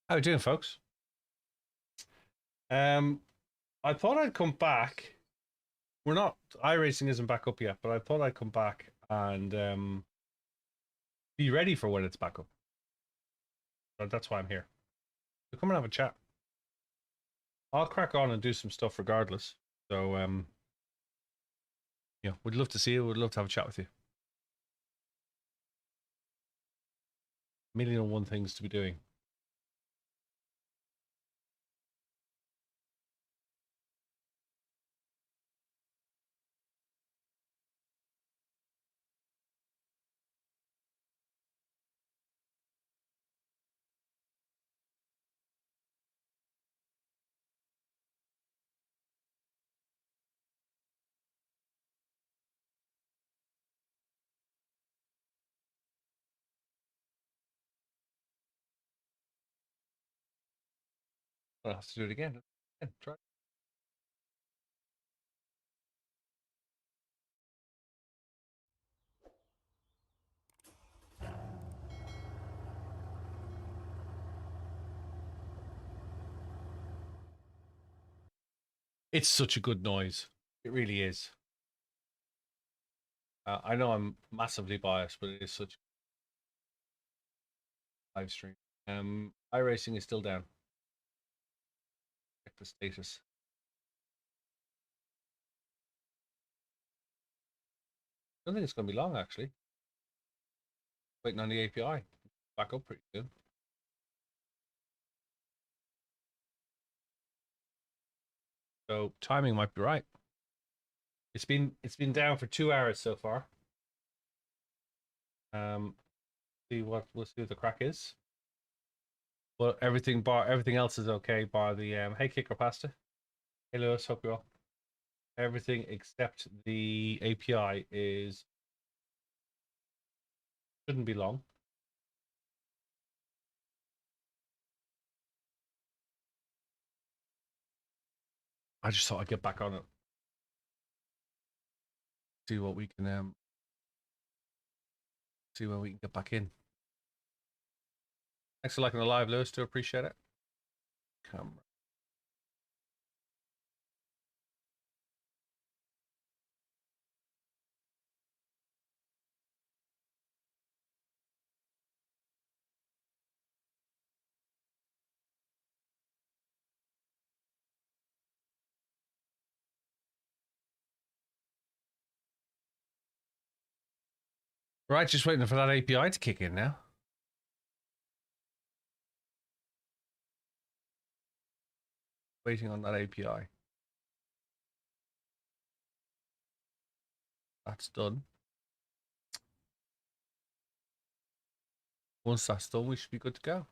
How are you doing, folks? Um, I thought I'd come back. We're not iRacing isn't back up yet, but I thought I'd come back and be ready for when it's back up. But that's why I'm here. So come and have a chat. I'll crack on and do some stuff regardless. So yeah, we'd love to see you. We'd love to have a chat with you. Million and one things to be doing. I'll have to do it again. Try. It's such a good noise. It really is. I know I'm massively biased, but it is such a live stream. iRacing is still down. Check the status. I don't think it's going to be long, actually. Waiting on the API. Back up pretty soon. So timing might be right. It's been down for 2 hours so far. We'll see what the crack is. But everything else is okay bar the hey Kicker Pasta. Hey Lewis, hope you're well. Everything except the API shouldn't be long. I just thought I'd get back on it. See what we can see when we can get back in. Thanks for liking the live, Lewis. Do appreciate it. Camera. Right, just waiting for that API to kick in now. Waiting on that API. That's done. Once that's done, we should be good to go.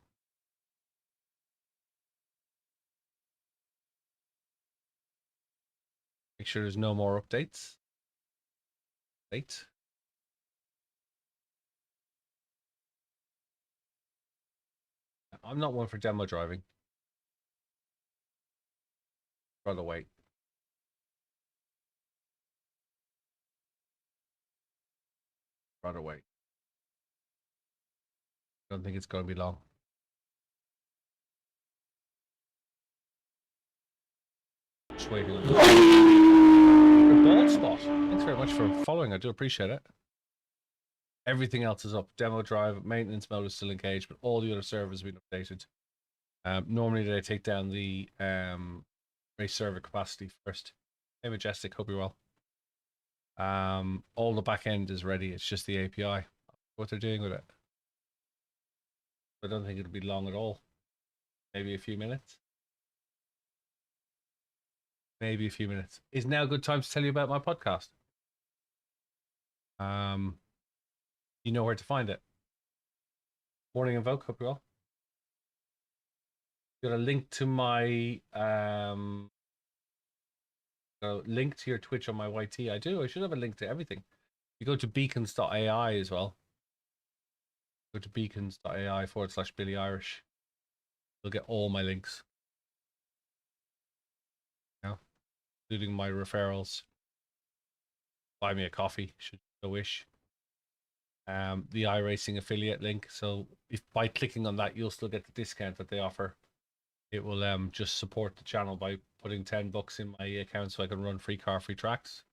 Make sure there's no more updates. Wait. I'm not one for demo driving. Rather wait. Rather wait. Don't think it's going to be long. Just waiting. Bald spot. Thanks very much for following. I do appreciate it. Everything else is up. Demo drive, maintenance mode is still engaged, but all the other servers have been updated. Normally they take down the race server capacity first. Hey Majestic, hope you're well. All the back end is ready. It's just the API. What they're doing with it. I don't think it'll be long at all. Maybe a few minutes. Maybe a few minutes. Is now a good time to tell you about my podcast? You know where to find it. Morning Invoke, hope you're well. Got a link to my link to your Twitch on my YT. I do. I should have a link to everything. You go to beacons.ai as well. Go to beacons.ai /BillyOirish. You'll get all my links. Yeah, including my referrals. Buy me a coffee, should you wish. The iRacing affiliate link. So if by clicking on that, you'll still get the discount that they offer. It will just support the channel by putting $10 in my account so I can run free car, free tracks.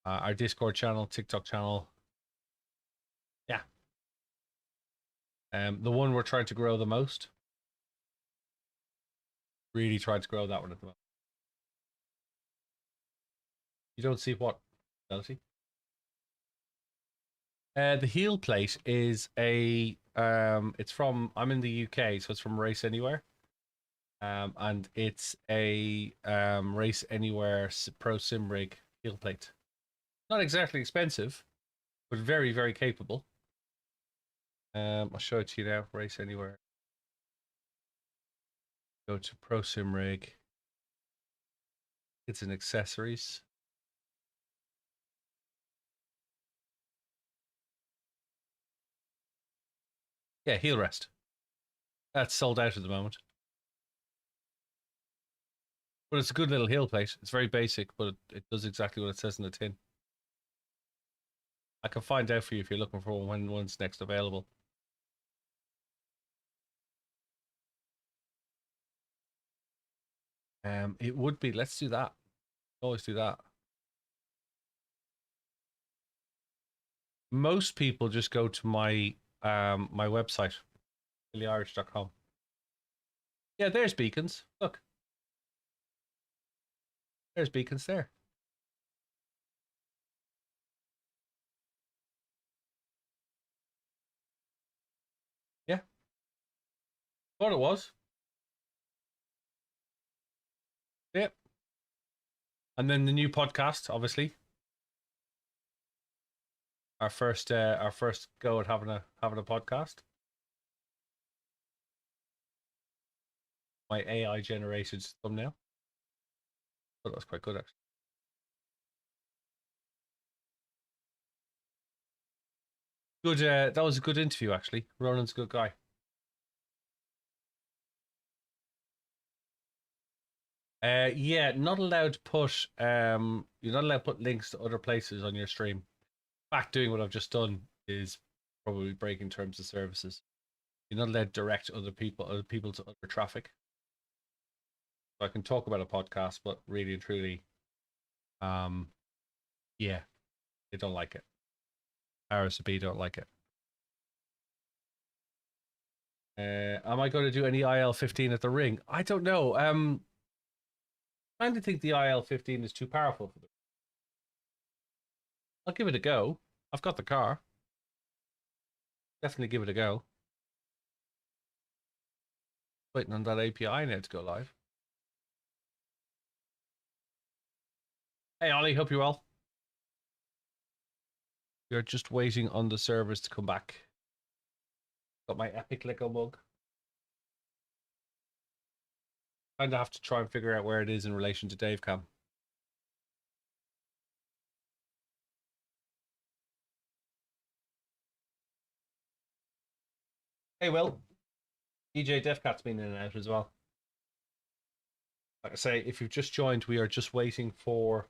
Our Discord channel, TikTok channel. Yeah. The one we're trying to grow the most. Really trying to grow that one at the moment. You don't see what, Chelsea? The heel plate is a it's from, I'm in the UK, so it's from Race Anywhere. And it's a Race Anywhere Pro Sim Rig heel plate. Not exactly expensive, but very, very capable. I'll show it to you now. Race Anywhere. Go to Pro Sim Rig. It's an accessories. Yeah, heel rest. That's sold out at the moment. But it's a good little heel plate. It's very basic, but it does exactly what it says in the tin. I can find out for you if you're looking for one when one's next available. It would be. Let's do that. Always do that. Most people just go to my my website, BillyOirish.com. Yeah, there's beacons. Look, there's beacons there. Yeah, thought it was. Yeah, and then the new podcast, obviously. Our first go at having a podcast. My AI generated thumbnail. Thought that was quite good actually. Good. That was a good interview actually. Ronan's a good guy. Yeah, not allowed to put you're not allowed to put links to other places on your stream. In fact, doing what I've just done is probably breaking terms of services. You're not allowed to direct other people to other traffic. So I can talk about a podcast, but really and truly, um, yeah, they don't like it. Powers to be don't like it. Am I going to do any IL-15 at the ring? I don't know. I kind of think the IL-15 is too powerful for them. I'll give it a go. I've got the car. Definitely give it a go. Waiting on that API now to go live. Hey, Ollie, hope you're well. We're just waiting on the servers to come back. Got my epic Lego mug. Kind of have to try and figure out where it is in relation to Dave Cam. Hey, Will. DJ Defcat's been in and out as well. Like I say, if you've just joined, we are just waiting for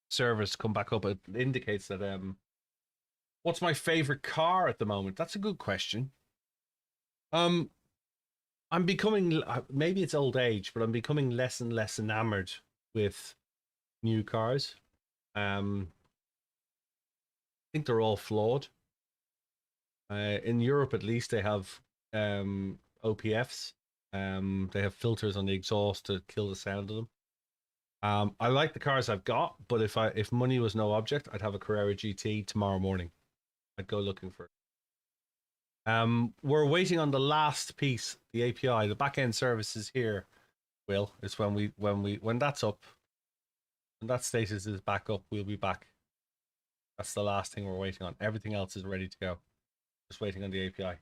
servers to come back up. It indicates that what's my favorite car at the moment? That's a good question. Um, I'm becoming, maybe it's old age, but I'm becoming less and less enamored with new cars. I think they're all flawed. In Europe, at least, they have OPFs. They have filters on the exhaust to kill the sound of them. I like the cars I've got, but if money was no object, I'd have a Carrera GT tomorrow morning. I'd go looking for it. We're waiting on the last piece, the API, the back end services here. Will is when that's up, when that status is back up, we'll be back. That's the last thing we're waiting on. Everything else is ready to go. Just waiting on the API.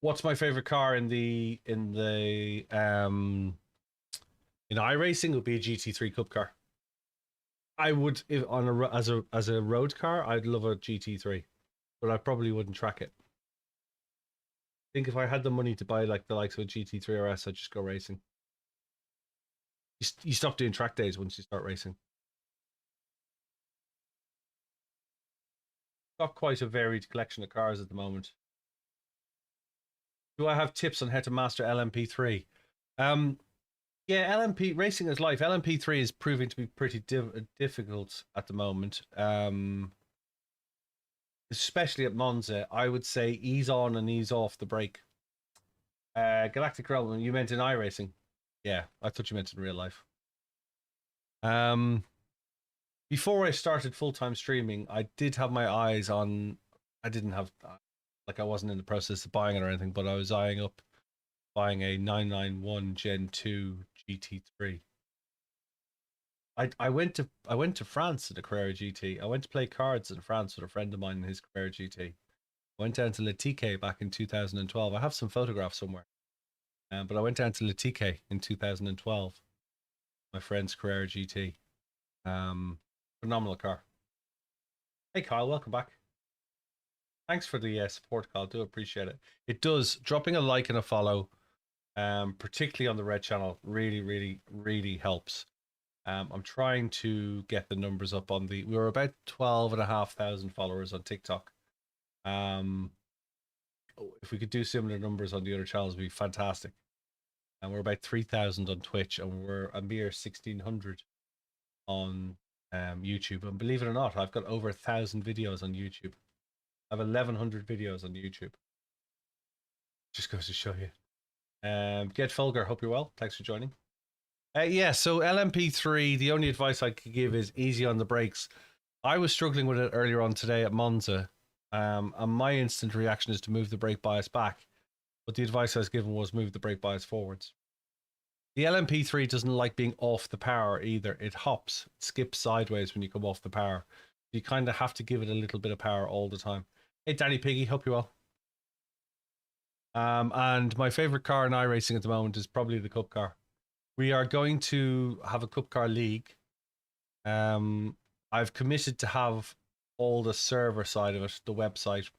What's my favorite car in iRacing would be a GT3 Cup car. I would, if on as a road car, I'd love a GT3, but I probably wouldn't track it. think if I had the money to buy like the likes of a GT3 RS, I'd just go racing. You stop doing track days once you start racing. Got quite a varied collection of cars at the moment. Do I have tips on how to master LMP3? Um, yeah, LMP racing is life. LMP3 is proving to be pretty difficult at the moment. Especially at Monza, I would say ease on and ease off the brake. Galactic Realm, you meant in iRacing? Yeah, I thought you meant in real life. Before I started full-time streaming, I did have my eyes on. I didn't have, like, I wasn't in the process of buying it or anything, but I was eyeing up buying a 991 Gen 2 GT3. I went to France in a Carrera GT. I went to play cards in France with a friend of mine in his Carrera GT. I went down to Le Tique back in 2012. I have some photographs somewhere. But I went down to Le Tique in 2012. My friend's Carrera GT. Phenomenal car. Hey Kyle, welcome back. Thanks for the support, Kyle. Do appreciate it. It does. Dropping a like and a follow, particularly on the Red channel, really, really, really helps. I'm trying to get the numbers up on the. We were about 12,500 followers on TikTok. If we could do similar numbers on the other channels, it'd be fantastic. And we're about 3,000 on Twitch, and we're a mere 1,600 on YouTube. And believe it or not, I've got over 1,000 videos on YouTube. I have 1,100 videos on YouTube. Just goes to show you. Get Fulger, hope you're well. Thanks for joining. Yeah, so LMP3, the only advice I could give is easy on the brakes. I was struggling with it earlier on today at Monza, and my instant reaction is to move the brake bias back. But the advice I was given was move the brake bias forwards. The LMP3 doesn't like being off the power either. It hops, it skips sideways when you come off the power. You kind of have to give it a little bit of power all the time. Hey, Danny Piggy, hope you well. And my favorite car in iRacing at the moment is probably the Cup car. We are going to have a Cup car league. I've committed to have all the server side of it, the website,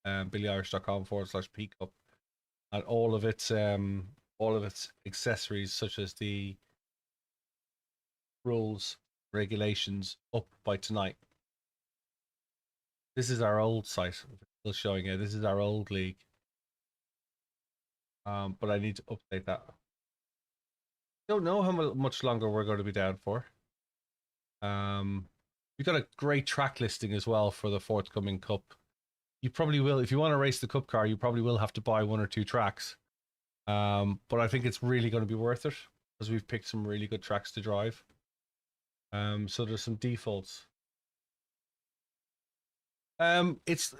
BillyOirish.com/pcup, and all of its accessories such as the rules, regulations up by tonight. This is our old site. Still showing you. This is our old league. But I need to update that. Don't know how much longer we're going to be down for. We've got a great track listing as well for the forthcoming Cup. You probably will, if you want to race the Cup car, you probably will have to buy 1 or 2 tracks. But I think it's really going to be worth it because we've picked some really good tracks to drive. So there's some defaults. It's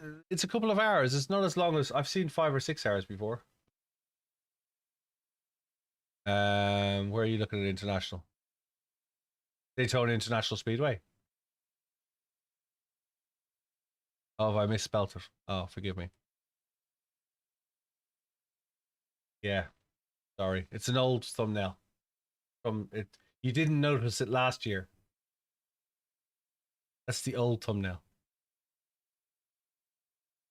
a couple of hours. It's not as long as I've seen 5 or 6 hours before. Where are you looking at international? Daytona International Speedway. Oh, I misspelt it. Oh, forgive me. Yeah, sorry. It's an old thumbnail. From it, you didn't notice it last year. That's the old thumbnail.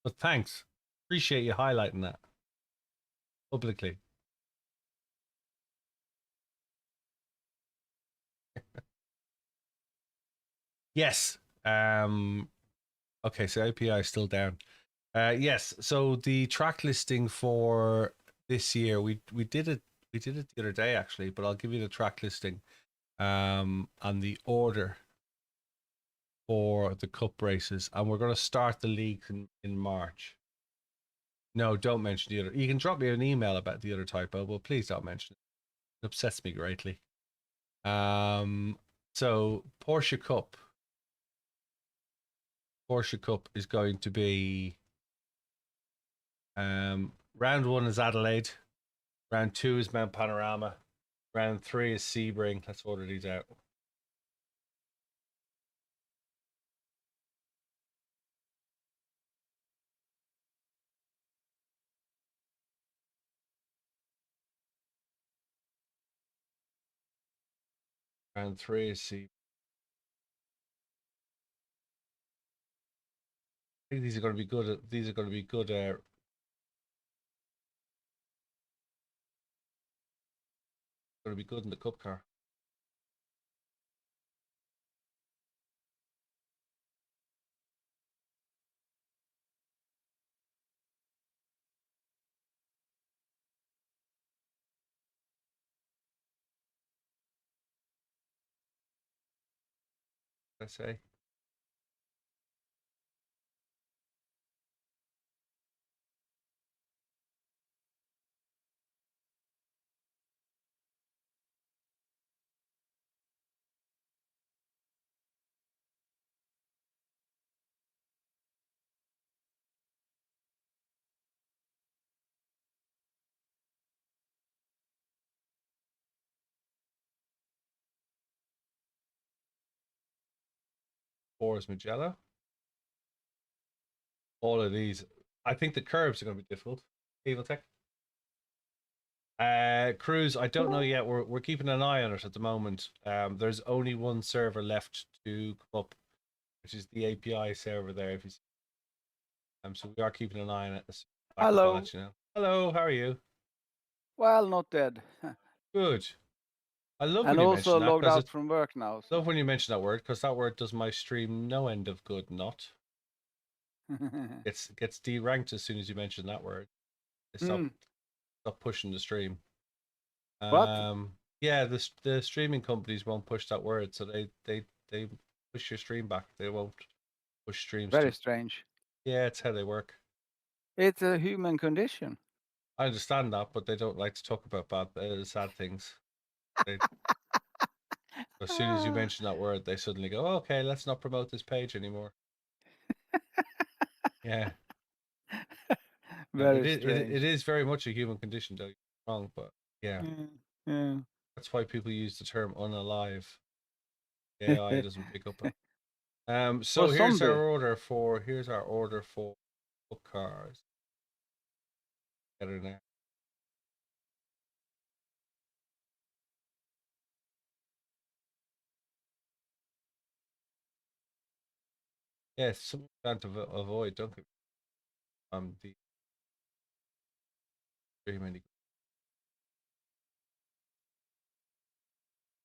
But thanks. Appreciate you highlighting that publicly. Yes. Okay, so API is still down. Yes, so the track listing for this year, we did it the other day actually, but I'll give you the track listing and the order for the cup races, and we're going to start the league in March. No, don't mention the other. You can drop me an email about the other typo, but please don't mention it. It upsets me greatly. So Porsche Cup is going to be round 1 is Adelaide, round 2 is Mount Panorama, round 3 is Sebring. Let's order these out. Round 3 is Sebring. I think these are going to be good. These are going to be good going to be good in the Cup car. I say. Four is Mugello. All of these. I think the curves are going to be difficult. Evil Tech. Cruise, I don't know yet. We're keeping an eye on it at the moment. There's only one server left to come up, which is the API server there. If you so we are keeping an eye on it. Hello. I'll let you know. Hello, how are you? Well, not dead. Good. I love And when you also mention that logged because out from work now. So. love when you mention that word because that word does my stream no end of good. Not gets deranked as soon as you mention that word. They stop pushing the stream. What? Yeah, the streaming companies won't push that word, so they push your stream back. They won't push streams. Very strange. Yeah, it's how they work. It's a human condition. I understand that, but they don't like to talk about sad things. As soon as you mention that word, they suddenly go, oh, "Okay, let's not promote this page anymore." Yeah, Very strange. it is very much a human condition, though. You're wrong, but yeah, Yeah. that's why people use the term "unalive." The AI doesn't pick up on it. So Or here's zombie. our order for book cars. Get her now. Yes, something can't avoid, don't get the very many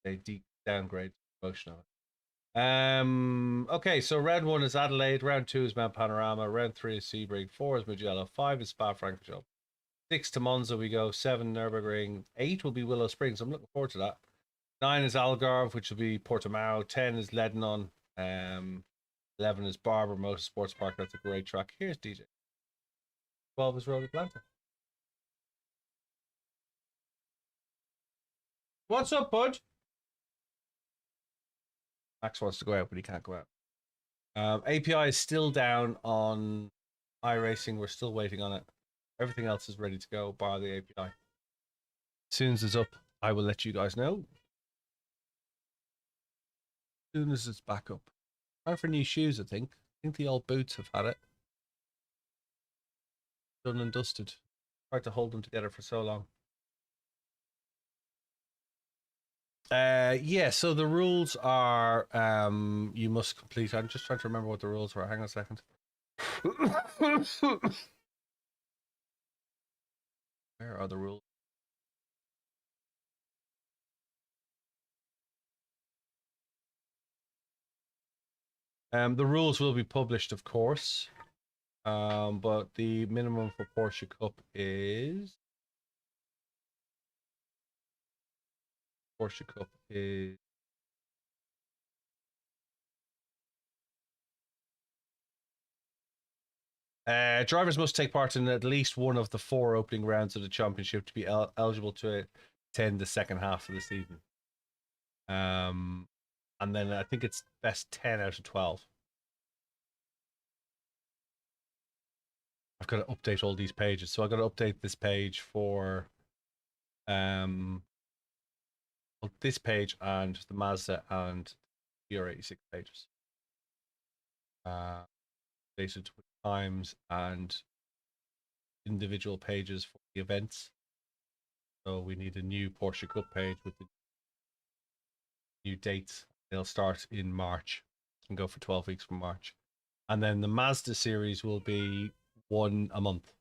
they downgrade promotion of it. Okay, so round 1 is Adelaide, round 2 is Mount Panorama, round 3 is Sebring, 4 is Mugello, 5 is Spa Francorchamps, 6 to Monza we go, 7 Nürburgring, 8 will be Willow Springs. I'm looking forward to that. 9 is Algarve, which will be Portimao, 10 is Lebanon, 11 is Barber Motorsports Park. That's a great track. Here's DJ. 12 is Road Atlanta. What's up, bud? Max wants to go out, but he can't go out. API is still down on iRacing. We're still waiting on it. Everything else is ready to go bar the API. As soon as it's up, I will let you guys know. As soon as it's back up. Time for new shoes, I think. I think the old boots have had it. Done and dusted. Tried to hold them together for so long. Yeah, so the rules are you must complete. I'm just trying to remember what the rules were. Hang on a second. Where are the rules? The rules will be published, of course. But the minimum for Porsche Cup is drivers must take part in at least one of the 4 opening rounds of the championship to be eligible to attend the second half of the season. And then I think it's best 10 out of 12. I've got to update all these pages. So I've got to update this page for this page and the Mazda and BR86 pages. Updated with times and individual pages for the events. So we need a new Porsche Cup page with the new dates. They'll start in March and go for 12 weeks from March. And then the Mazda series will be one a month.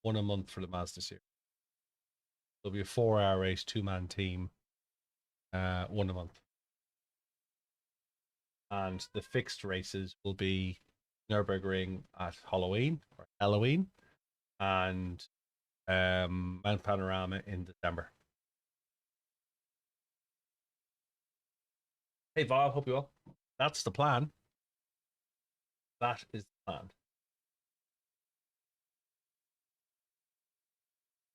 One a month for the Mazda series. There'll be a 4-hour race, 2-man team, one a month. And the fixed races will be Nürburgring at Halloween and Mount Panorama in December. Hey Val, hope you well. That's the plan. That is the plan.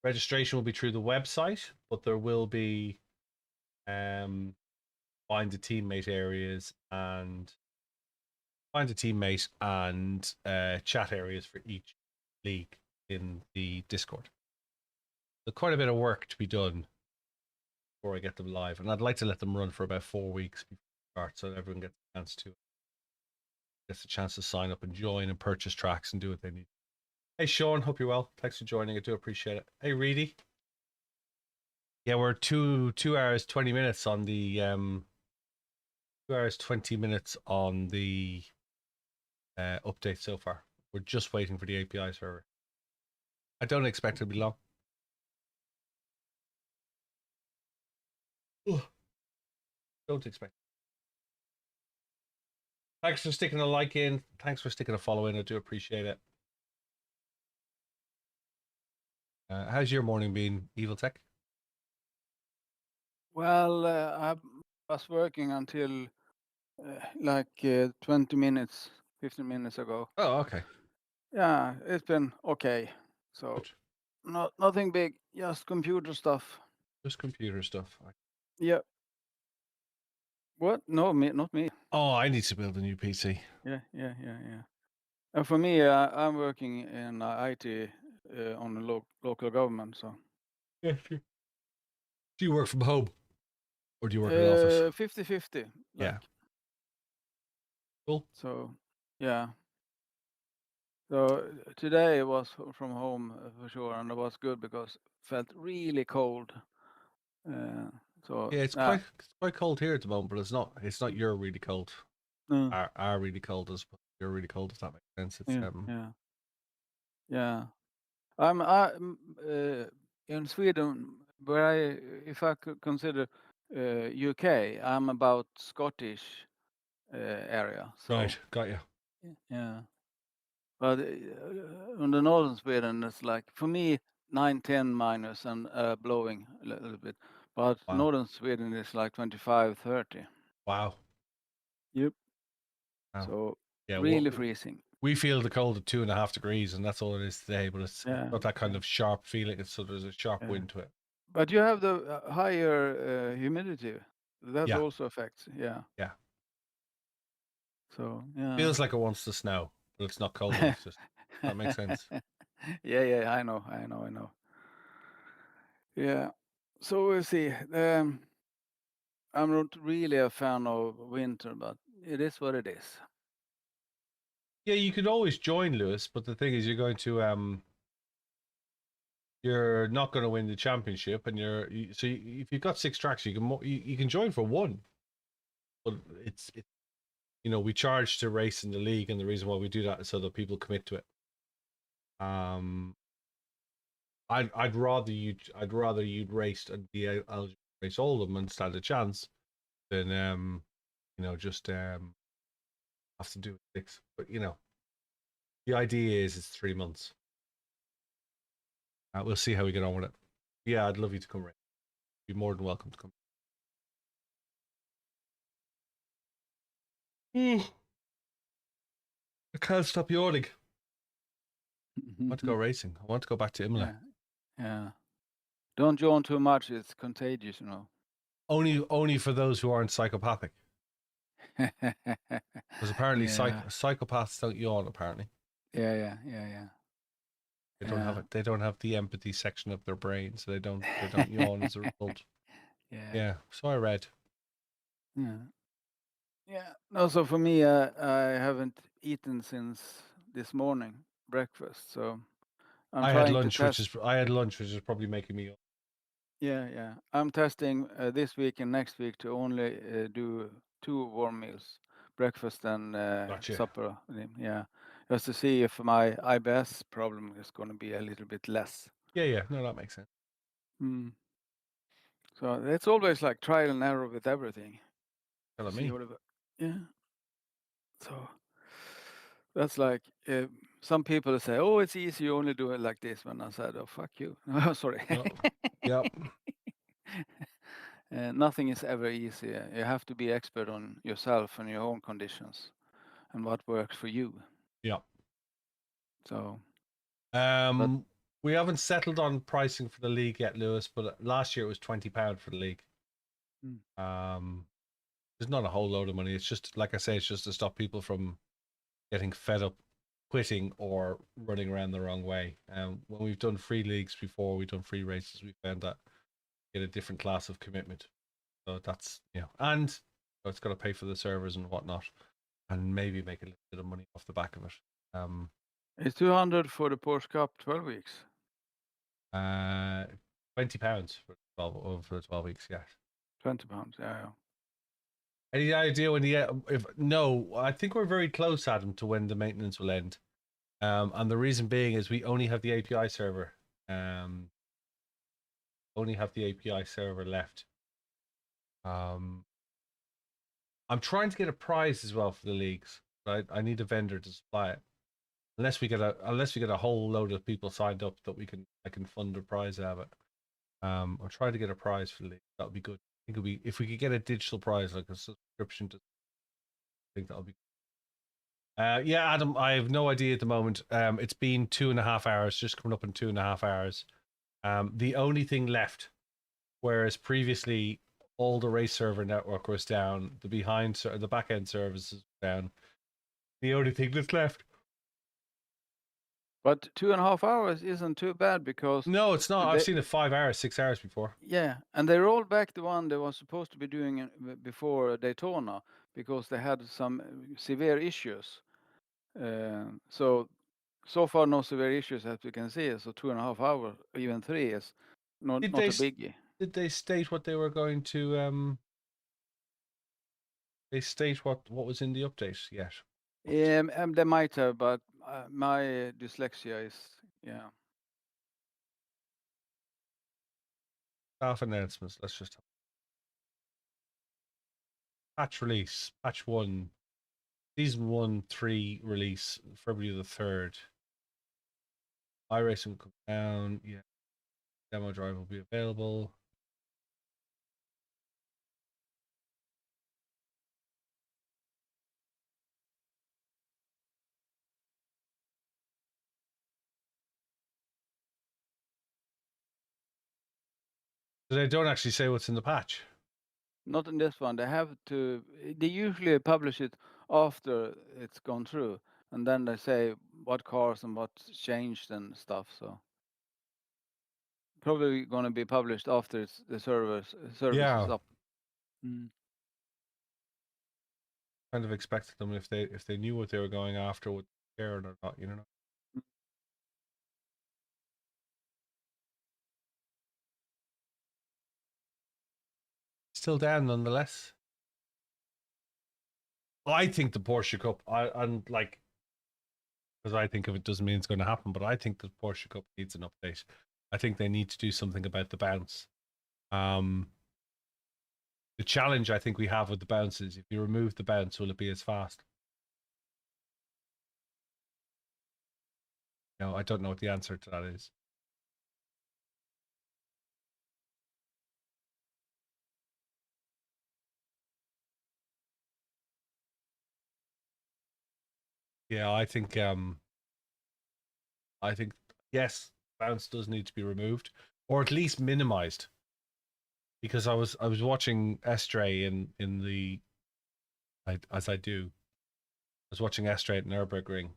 Registration will be through the website, but there will be find a teammate areas and chat areas for each league in the Discord. So quite a bit of work to be done before I get them live, and I'd like to let them run for about 4 weeks before we start, so everyone gets a chance to sign up and join and purchase tracks and do what they need. Hey Sean, hope you're well. Thanks for joining. I do appreciate it. Hey Reedy. Yeah, we're 2 hours 20 minutes on the 2 hours 20 minutes on the update so far. We're just waiting for the API server. I don't expect it to be long. Ugh. Don't expect. Thanks for sticking a like in. Thanks for sticking a follow in. I do appreciate it. How's your morning been, Evil Tech? Well, I was working until like 20 minutes, 15 minutes ago. Oh, okay. Yeah, it's been okay. So Good. nothing big, just computer stuff. Just computer stuff. Yeah. What? No, not me. Oh, I need to build a new PC. Yeah. And for me, I'm working in IT on the local government. So. Yeah, sure. Do you work from home or do you work in an office? 50-50. Like. Yeah. Cool. So, yeah. So today was from home for sure, and it was good because it felt really cold. So Yeah, it's quite cold here at the moment, but it's not you're really cold. No. Are really cold as you're really cold, if that makes sense. It's yeah. I'm in Sweden, where if I could consider UK, I'm about Scottish area. So right, got you. yeah. But on the northern Sweden, it's like for me 9-10 minus and blowing a little bit. But Wow. northern Sweden is like 25-30. Wow. Yep. Wow. So Yeah, really freezing. We feel the cold at 2.5 degrees, and that's all it is today. But it's not that kind of sharp feeling. So there's a sharp wind to it. But you have the higher humidity. That also affects. Yeah. Yeah. So yeah. Feels like it wants to snow, but it's not cold enough. That makes sense. Yeah. I know. Yeah. So we'll see. I'm not really a fan of winter, but it is what it is. Yeah, you could always join, Lewis, but the thing is, you're not going to win the championship, and if you've got 6 tracks, you can join for one, but it's we charge to race in the league, and the reason why we do that is so that people commit to it. I'd rather you'd raced and be eligible to race all of them and stand a chance than just have to do 6. But the idea is it's 3 months. We'll see how we get on with it. Yeah, I'd love you to come race. Be more than welcome to come. I can't stop yawning. I want to go racing. I want to go back to Imola. Yeah. Don't yawn too much. It's contagious, Only for those who aren't psychopathic. Because apparently psychopaths don't yawn, apparently. Yeah. They don't have the empathy section of their brain, so they don't yawn as a result. Yeah. So I read. Yeah. No, so for me, I haven't eaten since this morning, breakfast. So I had lunch, which is probably making me yawn. Yeah. I'm testing this week and next week to only do 2 warm meals, breakfast and supper. Yeah, just to see if my IBS problem is going to be a little bit less. Yeah. No, that makes sense. Mm. So it's always like trial and error with everything. Telling See me. what yeah. So that's like some people say, "Oh, it's easy. You only do it like this." When I said, "Oh, fuck you." Sorry. Oh, yep. Nothing is ever easy. You have to be expert on yourself and your own conditions and what works for you. Yep. So, but We haven't settled on pricing for the league yet, Lewis. But last year it was £20 for the league. There's not a whole load of money. It's just, like I say, it's just to stop people from getting fed up, quitting, or running around the wrong way. When we've done free leagues before, we've done free races, we found that you get a different class of commitment. So that's, and it's got to pay for the servers and whatnot, and maybe make a little bit of money off the back of it. It's 200 for the Porsche Cup 12 weeks. £20 for the 12 weeks. Yes. £20. Yeah. Any idea when if no? I think we're very close, Adam, to when the maintenance will end. And the reason being is we only have the API server. Only have the API server left. I'm trying to get a prize as well for the leagues. Right, I need a vendor to supply it. Unless we get a whole load of people signed up that I can fund a prize out of it. I'll try to get a prize for the league. That would be good. I think it'd be, if we could get a digital prize like a subscription to. I think that'll be. Yeah, Adam, I have no idea at the moment. It's been 2.5 hours, just coming up in 2.5 hours. The only thing left, whereas previously all the race server network was down, the back end services down. The only thing that's left. But 2.5 hours isn't too bad because No, it's not. I've they, seen it 5 hours, 6 hours before. yeah, and they rolled back the one they were supposed to be doing before Daytona because they had some severe issues. So far, no severe issues as we can see. So 2.5 hours, even 3 is not Did not they a biggie. did they state what they were going to they state what was in the update yet? They might have, but my dyslexia is yeah. Staff announcements. Let's just patch release, patch 1, season 1 3 release, February the 3rd. iRacing will come down. Yeah, demo drive will be available. So they don't actually say what's in the patch. Not in this one. They have to. They usually publish it after it's gone through, and then they say what cars and what's changed and stuff. So probably going to be published after the service is Yeah, up. Mm. kind of expected them if they knew what they were going after, would they care or not, you know. Still down nonetheless. I think the Porsche Cup, because I think if it doesn't mean it's going to happen, but I think the Porsche Cup needs an update. I think they need to do something about the bounce. The challenge I think we have with the bounce is if you remove the bounce, will it be as fast? I don't know what the answer to that is. Yeah, I think yes, bounce does need to be removed or at least minimized. Because I was watching Estray in the as I do. I was watching Estray at Nürburgring,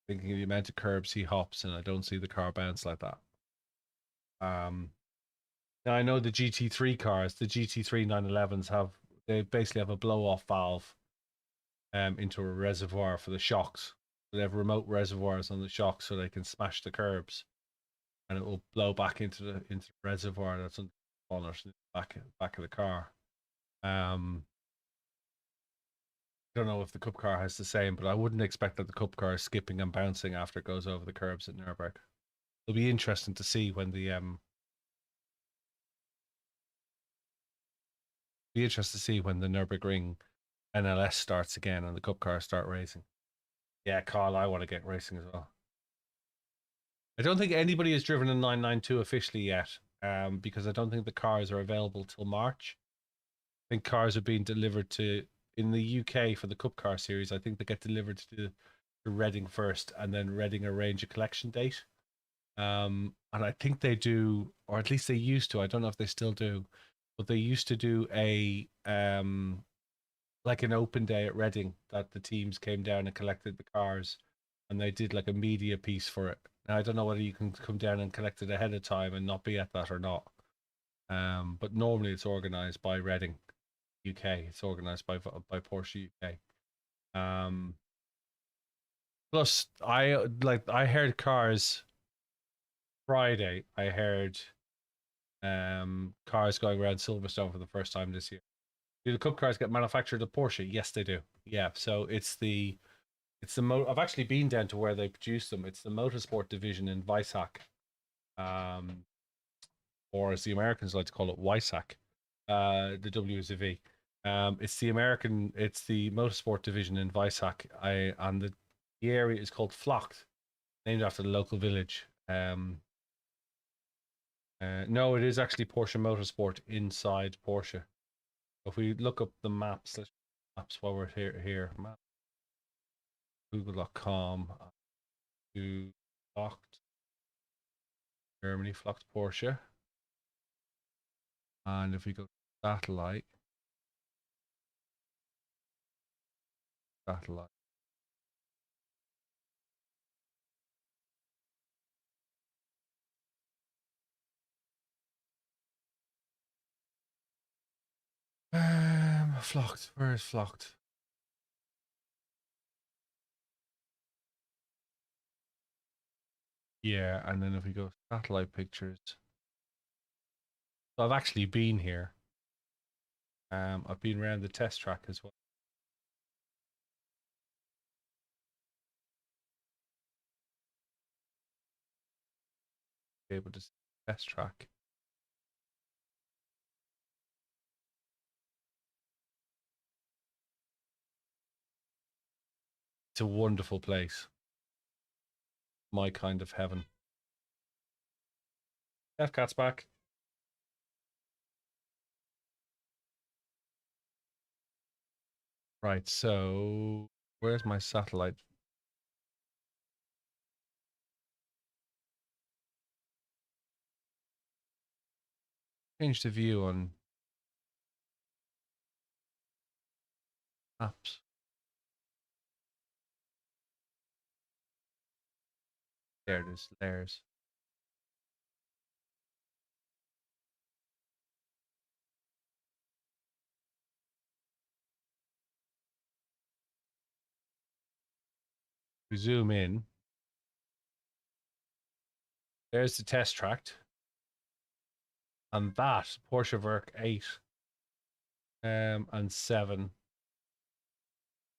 thinking of the amount of curbs he hops, and I don't see the car bounce like that. Now I know the GT3 cars, the GT3 911s they basically have a blow off valve into a reservoir for the shocks. So they have remote reservoirs on the shocks so they can smash the curbs, and it will blow back into the reservoir that's on the bonnet, back of the car. I don't know if the Cup car has the same, but I wouldn't expect that the Cup car is skipping and bouncing after it goes over the curbs at Nürburgring. It'll be interesting to see when the be interested to see when the Nürburgring NLS starts again and the Cup cars start racing. Yeah, Carl, I want to get racing as well. I don't think anybody has driven a 992 officially yet, because I don't think the cars are available till March. I think cars are being delivered to, in the UK for the Cup Car Series, I think they get delivered to Reading first, and then Reading arrange a collection date. And I think they do, or at least they used to. I don't know if they still do, but they used to do a like an open day at Reading that the teams came down and collected the cars, and they did like a media piece for it. Now I don't know whether you can come down and collect it ahead of time and not be at that or not. But normally it's organized by Reading, UK. It's organized by Porsche UK. Plus, I heard cars Friday. I heard cars going around Silverstone for the first time this year. Do the Cup cars get manufactured at Porsche? Yes, they do. Yeah, so it's the I've actually been down to where they produce them. It's the motorsport division in Weissach, or as the Americans like to call it, Weissach. The W is a V. It's the motorsport division in Weissach. And the area is called Flocht, named after the local village. No, it is actually Porsche Motorsport inside Porsche. If we look up the maps, while we're here, map, google.com, to Flocht, Germany, Flocht Porsche. And if we go satellite, satellite. Flocht. Where is Flocht? Yeah, and then if we go satellite pictures, so I've actually been here. I've been around the test track as well. Be able to see the test track. It's a wonderful place. My kind of heaven. Cat's back. Right, so where's my satellite? Change the view on apps. There it is, layers. We zoom in. There's the test track. And that, Porsche Werk 8 and 7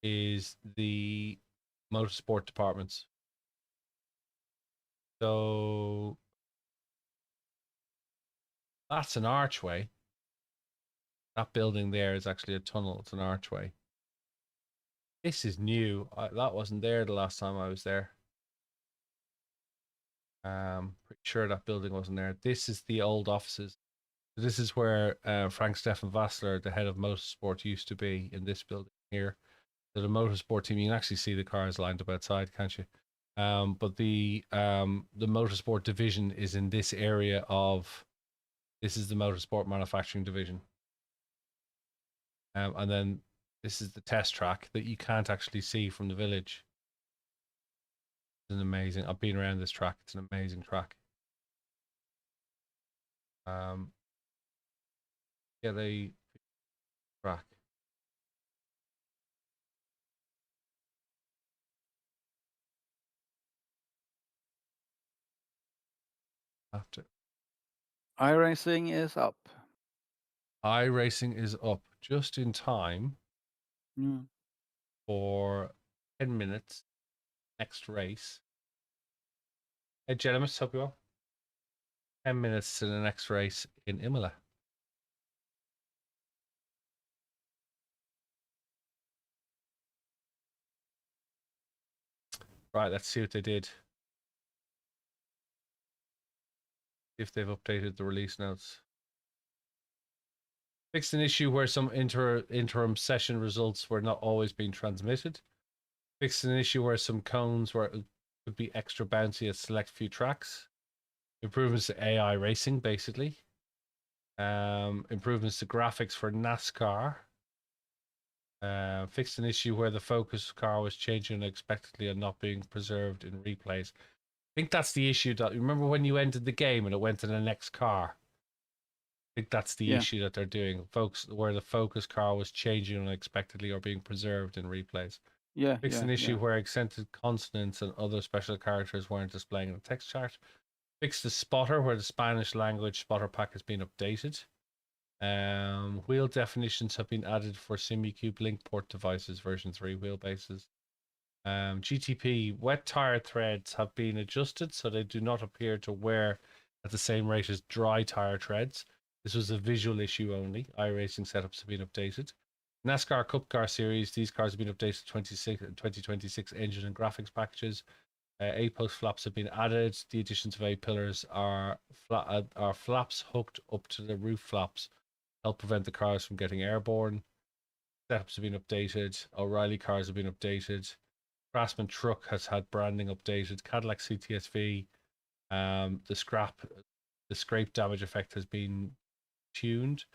is the motorsport departments. So that's an archway. That building there is actually a tunnel. It's an archway. This is new. That wasn't there the last time I was there. Pretty sure that building wasn't there. This is the old offices. This is where Frank Stefan Vassler, the head of motorsport, used to be, in this building here. So the motorsport team, you can actually see the cars lined up outside, can't you? But the motorsport division is in this area of. This is the motorsport manufacturing division. And then this is the test track that you can't actually see from the village. It's an amazing. I've been around this track. It's an amazing track. Yeah, they track. After iRacing is up. iRacing is up just in time for 10 minutes. Next race. Hey, gentlemen, hope you well. 10 minutes to the next race in Imola. Right, let's see what they did. If they've updated the release notes. Fixed an issue where some interim session results were not always being transmitted. Fixed an issue where some cones could be extra bouncy at select few tracks. Improvements to AI racing, basically. Improvements to graphics for NASCAR. Fixed an issue where the focus car was changing unexpectedly and not being preserved in replays. I think that's the issue. That remember when you ended the game and it went to the next car. I think that's the issue that they're doing, folks, where the focus car was changing unexpectedly or being preserved in replays. Fixed an issue where accented consonants and other special characters weren't displaying in the text chart. Fixed the spotter where the Spanish language spotter pack has been updated. Wheel definitions have been added for SimuCube link port devices version 3 wheelbases. GTP wet tire threads have been adjusted so they do not appear to wear at the same rate as dry tire treads. This was a visual issue only. iRacing setups have been updated. NASCAR Cup Car Series, these cars have been updated to 2026 engine and graphics packages. A-post flaps have been added. The additions of A-pillars are flaps hooked up to the roof flaps, help prevent the cars from getting airborne. Setups have been updated. O'Reilly cars have been updated. Craftsman truck has had branding updated. Cadillac CTSV, the scrape damage effect has been tuned.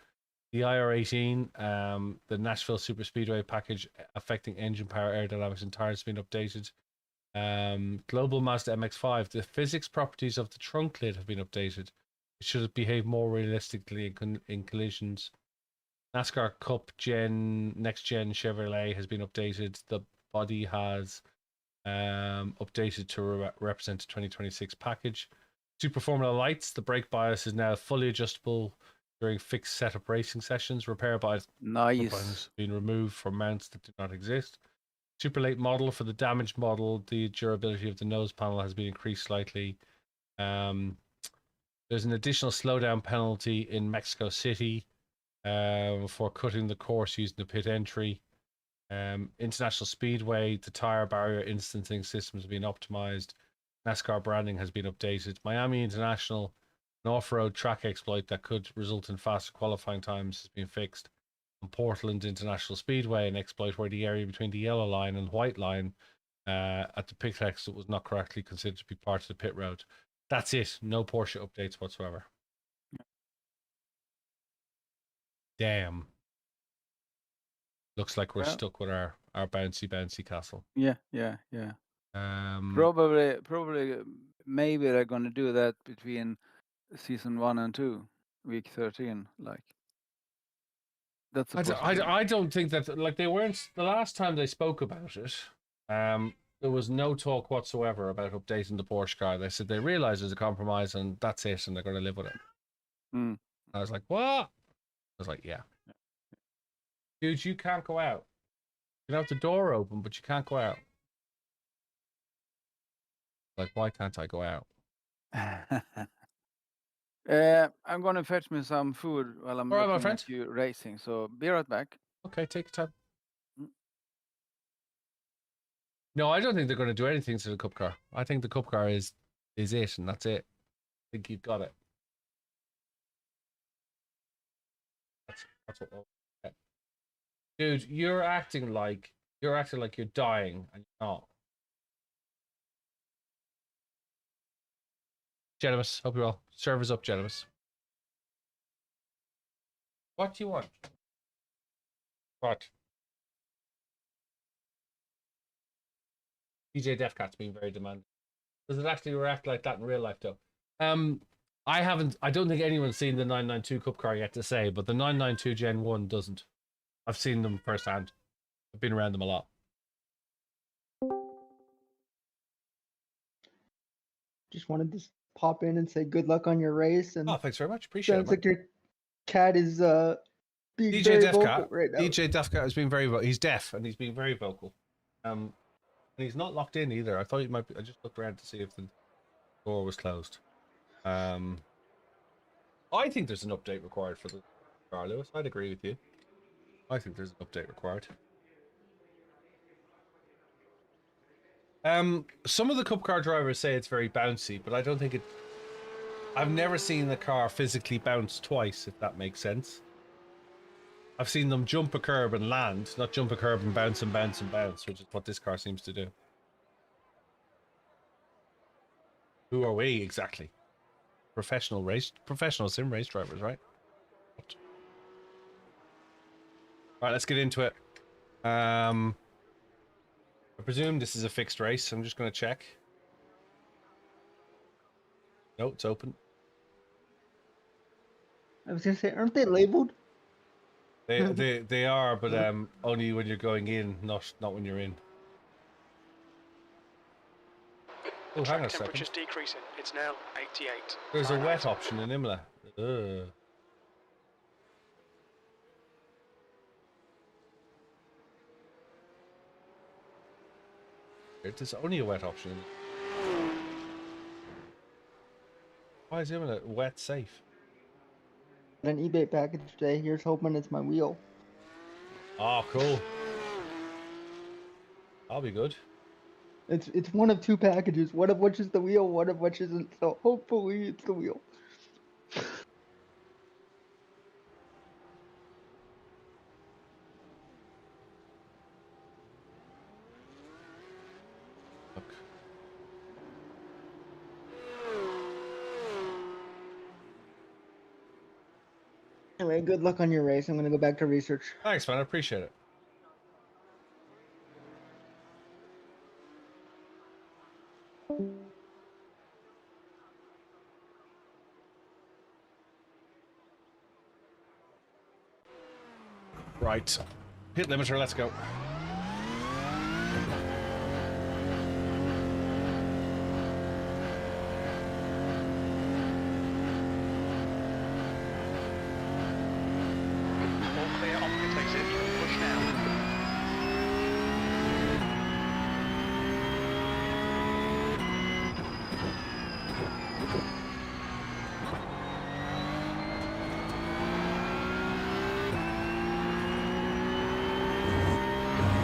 The IR18, the Nashville Super Speedway package affecting engine power, aerodynamics, and tires has been updated. Global Mazda MX-5, the physics properties of the trunk lid have been updated. It should behave more realistically in collisions. NASCAR Cup Next Gen Chevrolet has been updated. The body has updated to represent a 2026 package. Super Formula lights, the brake bias is now fully adjustable during fixed setup racing sessions. Repair bias has been removed for mounts that do not exist. Super late model, for the damaged model, the durability of the nose panel has been increased slightly. There's an additional slowdown penalty in Mexico City for cutting the course using the pit entry. International Speedway, the tire barrier instancing systems have been optimized. NASCAR branding has been updated. Miami International, an off-road track exploit that could result in faster qualifying times has been fixed. And Portland International Speedway, an exploit where the area between the yellow line and white line at the pit exit was not correctly considered to be part of the pit road. That's it. No Porsche updates whatsoever. Damn. Looks like we're stuck with our bouncy castle. Yeah. Probably, maybe they're going to do that between season 1 and 2, week 13. Like, that's a possibility. I don't think that, like, they weren't, the last time they spoke about it, there was no talk whatsoever about updating the Porsche car. They said they realize there's a compromise and that's it, and they're going to live with it. I was like, what? I was like, yeah. Dude, you can't go out. You can have the door open, but you can't go out. Like, why can't I go out? I'm going to fetch me some food while I'm looking at you racing. So be right back. Okay, take your time. No, I don't think they're going to do anything to the Cup car. I think the Cup car is it, and that's it. I think you've got it. That's what. Okay. Dude, you're acting like you're dying, and you're not. Genimus, hope you're well. Servers up, Genimus. What do you want? What? DJ Defcat's being very demanding. Does it actually react like that in real life, though? I don't think anyone's seen the 992 Cup car yet to say, but the 992 Gen 1 doesn't. I've seen them firsthand. I've been around them a lot. Just wanted to pop in and say good luck on your race. And thanks very much. Appreciate it. Sounds like your cat is being DJ very Defcat vocal right now. DJ Defcat has been very vocal. He's deaf and he's been very vocal. And he's not locked in either. I thought he might be. I just looked around to see if the door was closed. I think there's an update required for the car, Lewis. I'd agree with you. I think there's an update required. Some of the Cup car drivers say it's very bouncy, but I don't think it. I've never seen the car physically bounce twice, if that makes sense. I've seen them jump a curb and land, not jump a curb and bounce and bounce and bounce, which is what this car seems to do. Who are we exactly? Professional sim race drivers, right? Right, let's get into it. I presume this is a fixed race. I'm just going to check. No, it's open. I was gonna say, aren't they labeled? They are, but only when you're going in, not when you're in. Oh, hang on a second. Temperature's decreasing. It's now 88. There's a Fahrenheit. wet option in Imola. Ugh. There's only a wet option. Why is Imola wet safe? An eBay package today. Here's hoping it's my wheel. Oh, cool. I'll be good. It's one of two packages. One of which is the wheel, one of which isn't. So hopefully it's the wheel. Look. Anyway, good luck on your race. I'm gonna go back to research. Thanks, man. I appreciate it. Right. Pit limiter, let's go. All clear on pit exit. You can push now.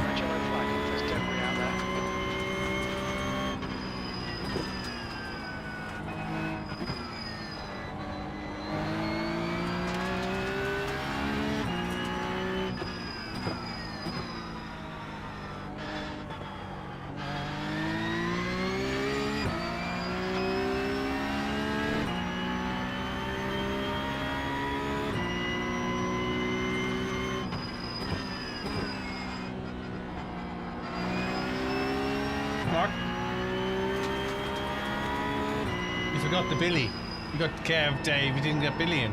Red yellow flag. There's debris out there. Mark? You forgot the Billy. You got Kev, Dave, you didn't get Billy in.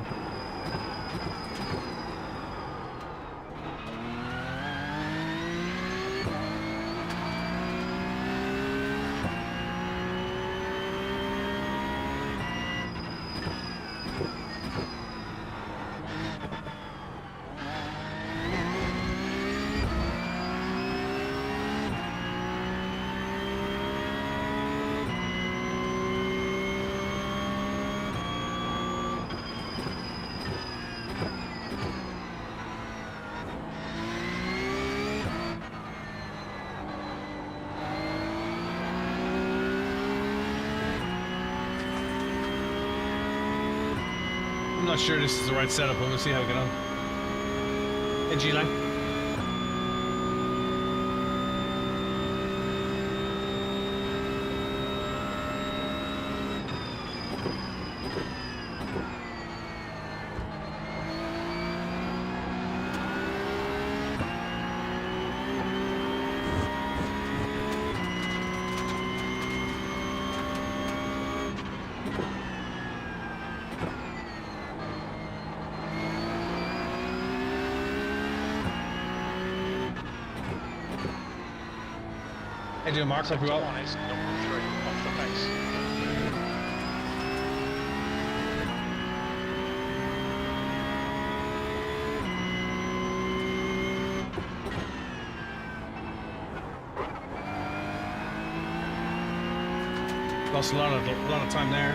I'm not sure this is the right setup, but we'll see how we get on. Hey, G-Line. How you doing, Mark? Hope you're well. One is number 3 off the pace. Lost a lot of time there.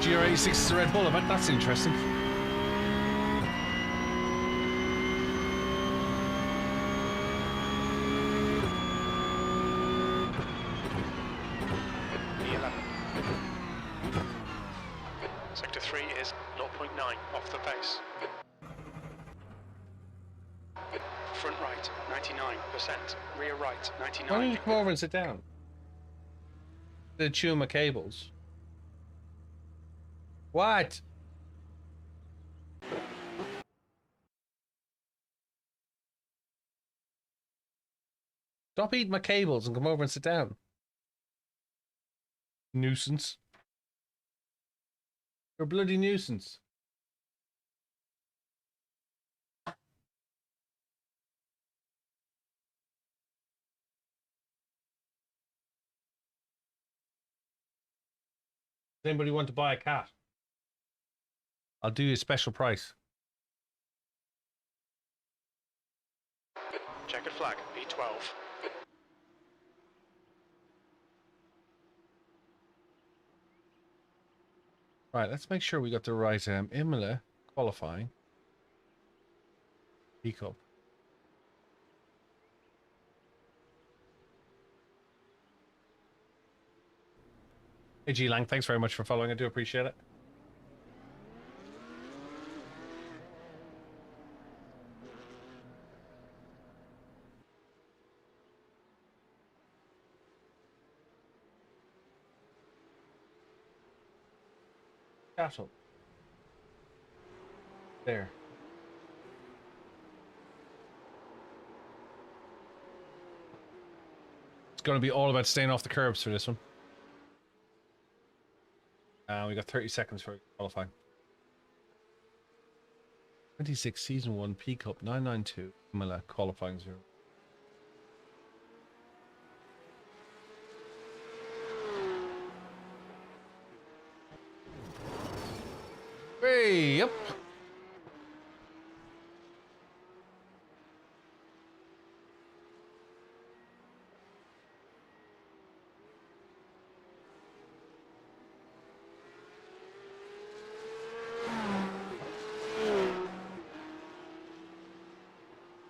GR86 is a Red Bull. I bet that's interesting. E11. Sector 3 is 0.9 off the pace. Front right, 99%. Rear right, 99%. Why don't you come over and sit down? They're chewing my cables. What? Stop eating my cables and come over and sit down. Nuisance. You're a bloody nuisance. Does anybody want to buy a cat? I'll do you a special price. Checkered flag, B12. Right, let's make sure we got the right Imola qualifying. P-Cup. Hey G Lang, thanks very much for following. I do appreciate it. Castle. There. It's going to be all about staying off the curbs for this one. We got 30 seconds for qualifying. 26 Season 1 P-Cup 992 Imola qualifying 0. Hey, yep.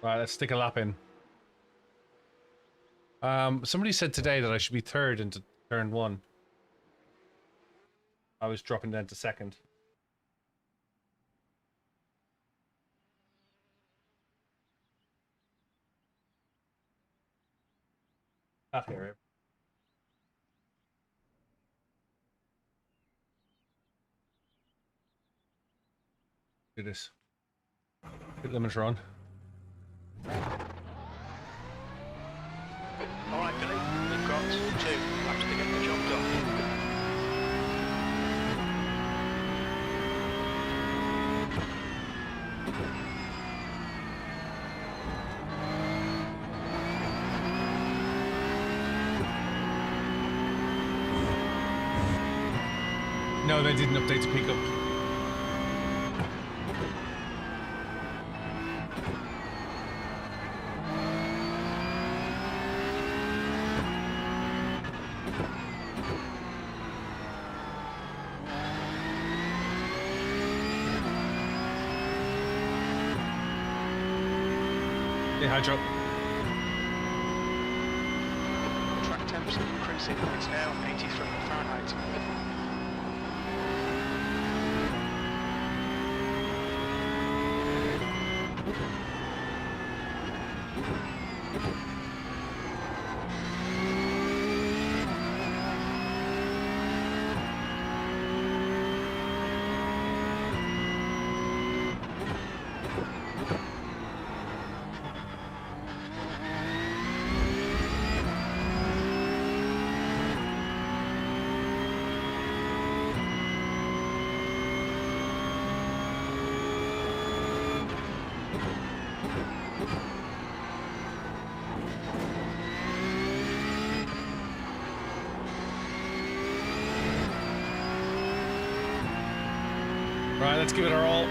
Right, let's stick a lap in. Somebody said today that I should be third into turn 1. I was dropping down to second. That area. Do this. Put limiter on. Alright, Billy, we've got 2 laps to get the job done. No, they didn't update the pickup. Hey, Hydro. Track temps increasing, it's now 83 Fahrenheit. Right, let's give it our all.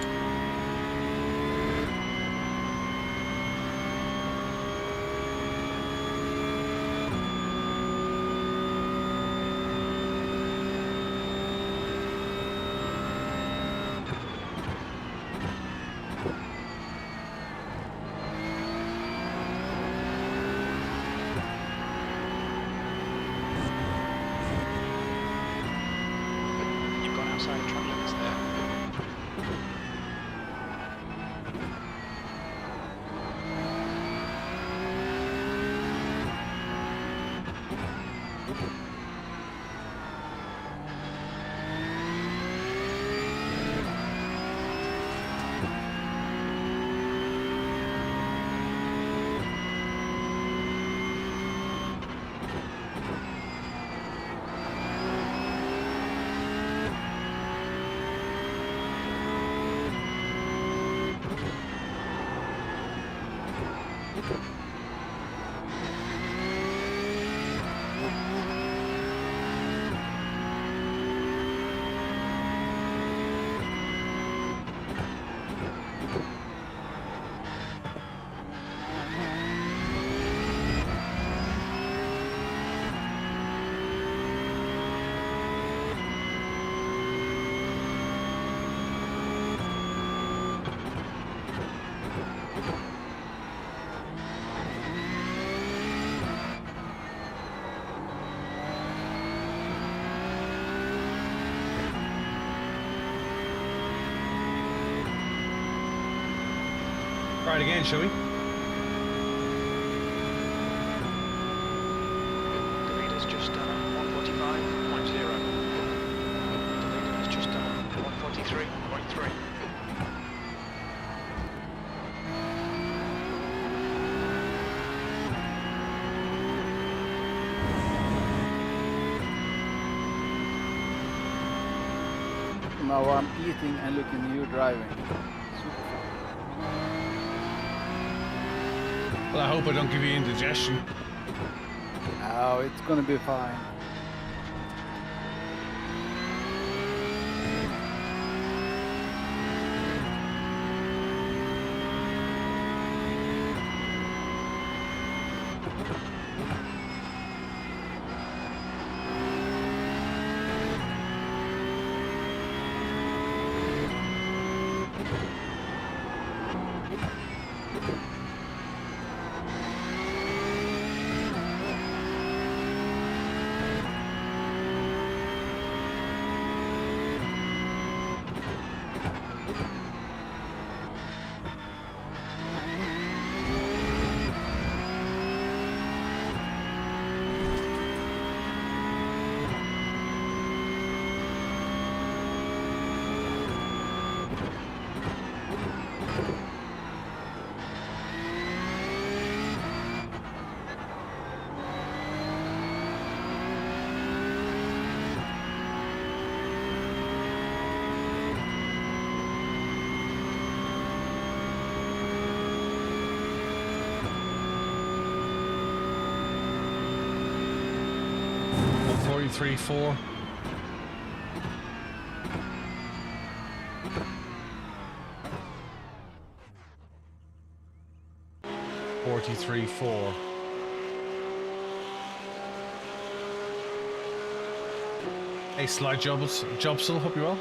Try it again, shall we? The leader's just done 145.0. The leader has just done 143.3. Now I'm eating and looking at you driving. Well, I hope I don't give you indigestion. Oh, it's gonna be fine. Three, 4. Forty-three, 4. Hey, Slide Jobsel, hope you're well.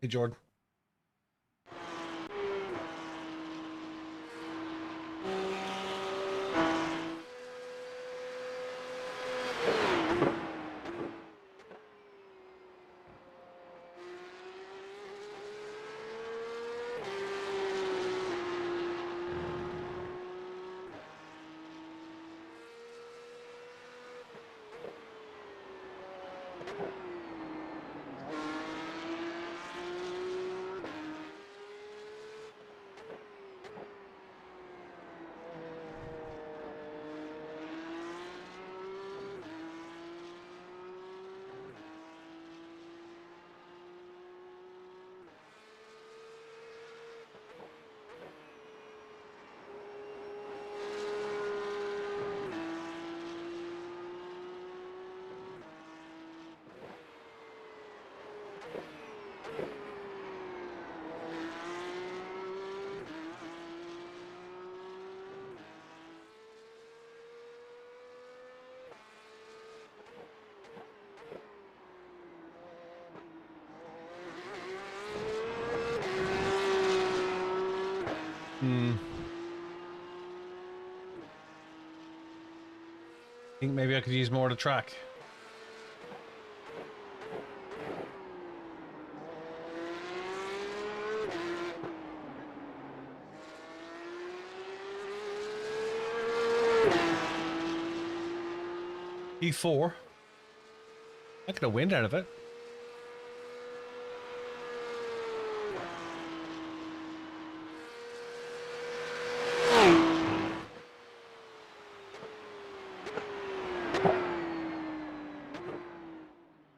Hey, Jordan. I think maybe I could use more of the track. E4. I could have wind out of it.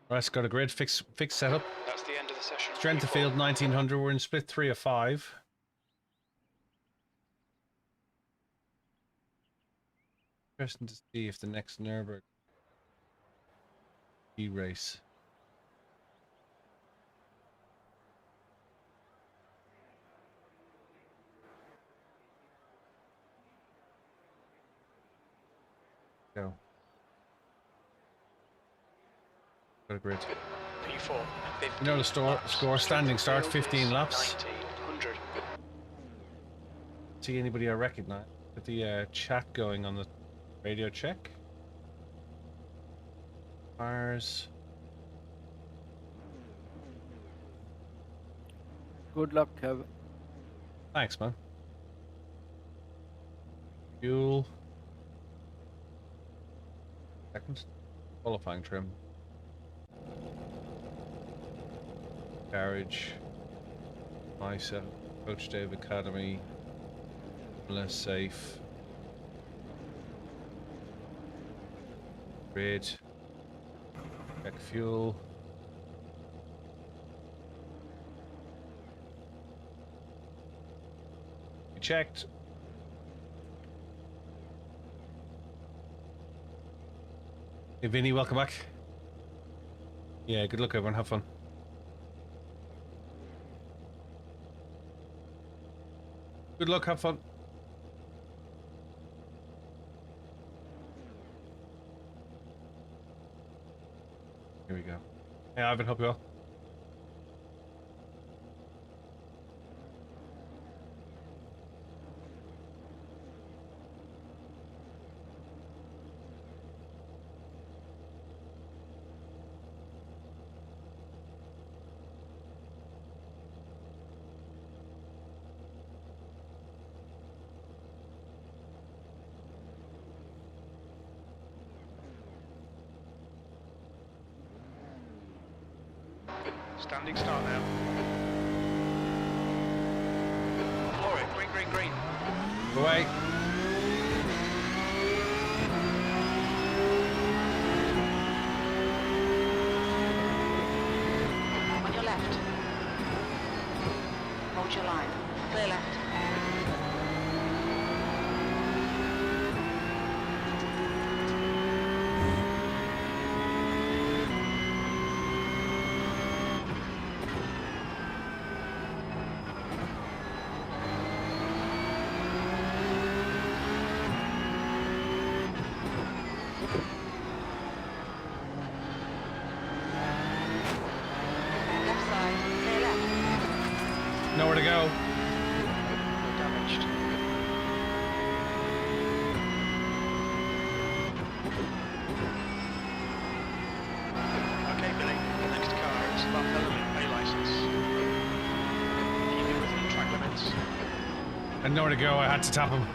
Right, got a grid fix setup. That's the end of the session. Strength of field 1900. We're in split 3 of 5. Interesting to see if the next Nürburgring race. Go. Got a grid. P4. You know the score standing start 15 laps. 1900. See anybody I recognize? Get the chat going on the radio check. Cars. Good luck, Kevin. Thanks, man. Fuel. Second. Qualifying trim. Garage. MySet. Coach Dave Academy. Less safe. Grid. Check fuel. We checked. Hey Vinny, welcome back. Yeah, good luck everyone, have fun. Good luck, have fun. Here we go. Hey Ivan, hope you well. Standing start now. Floor it, green, green, green. Away. On your left. Hold your line. Clear left. Left side. Clear left. Nowhere to go. Damaged. Okay, Billy. The next car is above element A license. Keep it within track limits. And nowhere to go, I had to tap him.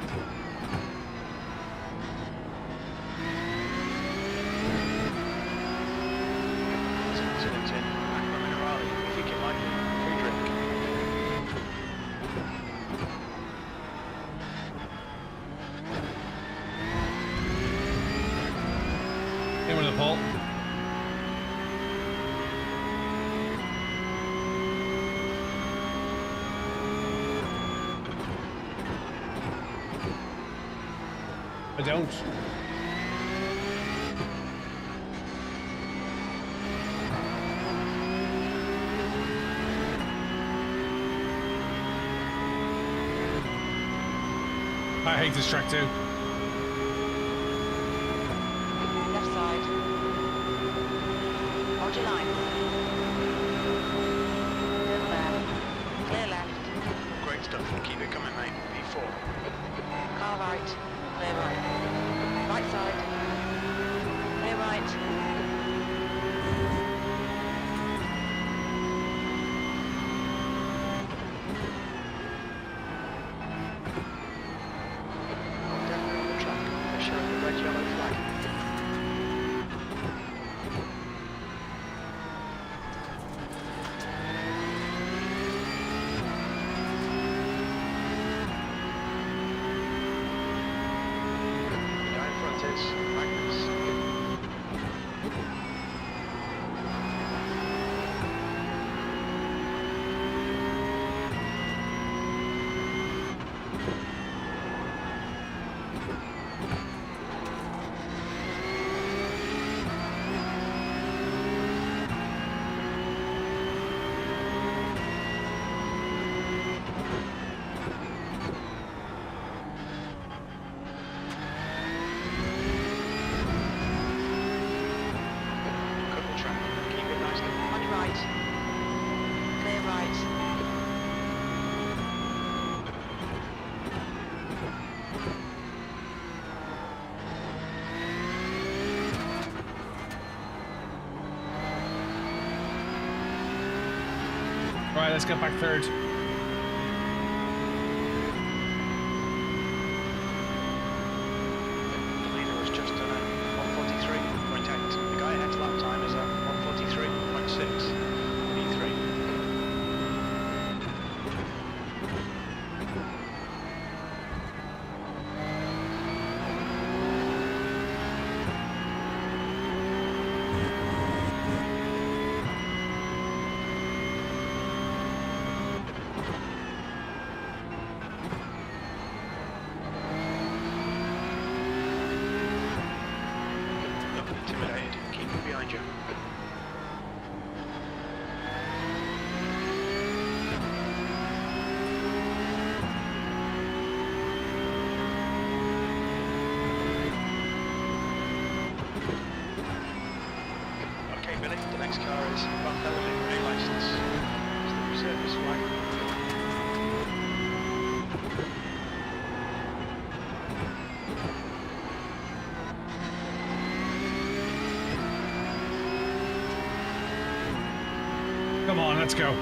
It's in Aqua Minerale. I think it might be free drink. Him with the pole. I don't. I hate this track too. Left side. Hold your line. Clear there. Clear left. Great stuff. Keep it coming, mate. P4. Car right. Clear right. Right side. Clear right. Definitely on the track. They're showing the red, yellow flag. The guy in front is Magnus. Cut the track. Keep it nicely. On your right. Clear right. Right, let's get back third. The leader has just done a 143.8. The guy ahead's lap time is a 143.6. B3. Not intimidated. Keep it behind you. Okay, Billy, the next car is Van Bellevue, A license. It's the reservist flag. Come on, let's go.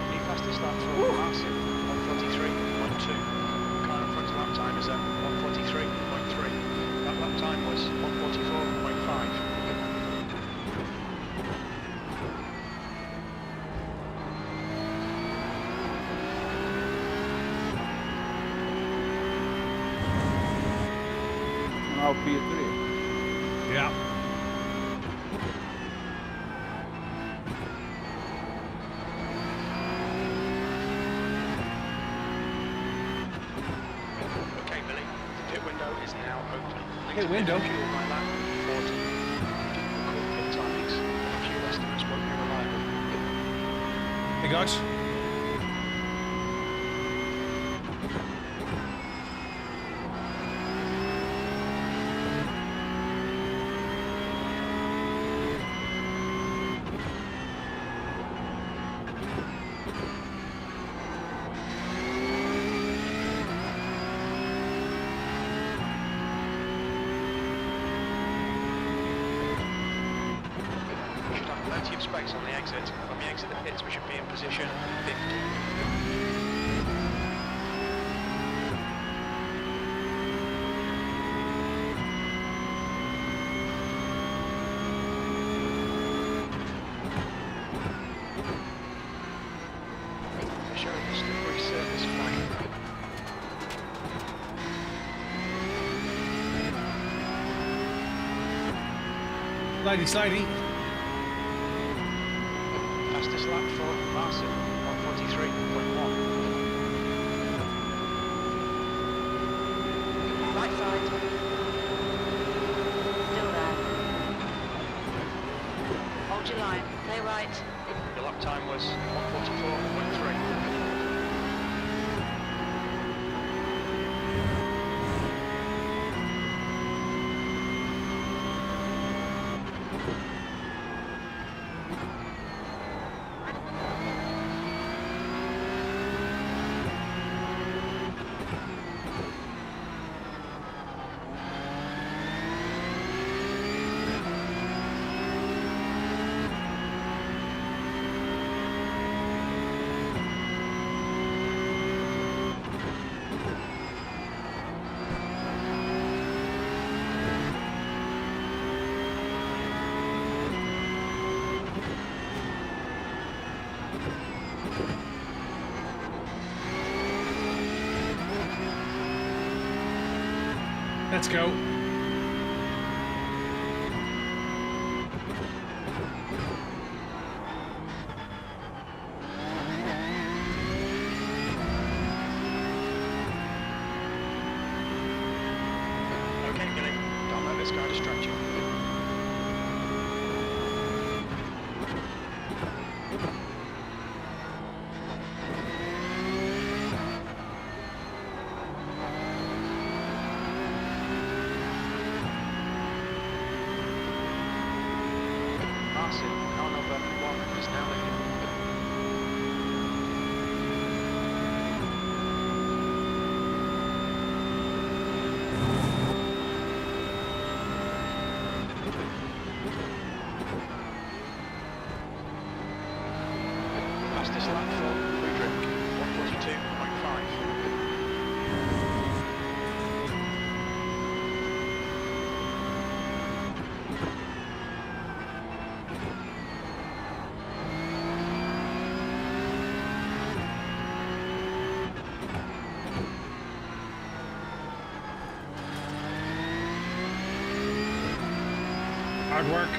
The fastest lap for Martin, 143.2. The car in front lap time is a 143.3. That lap time was 144.5. Now P3. Yeah. Okay, Billy, the pit window is now open. Pit window? Fuel by lap 40. Difficult pit timings. Fuel estimates won't be reliable. Hey guys. We should have plenty of space on the exit. When we exit the pits, we should be in position 50. They're showing the slippery surface flag. Slidey, slidey. Fastest lap for Martin, 143.1. Right side. Still there. Hold your line. Play right. Your lap time was 144.3. Let's go. Okay, Billy, don't let this guy distract you. Hard work.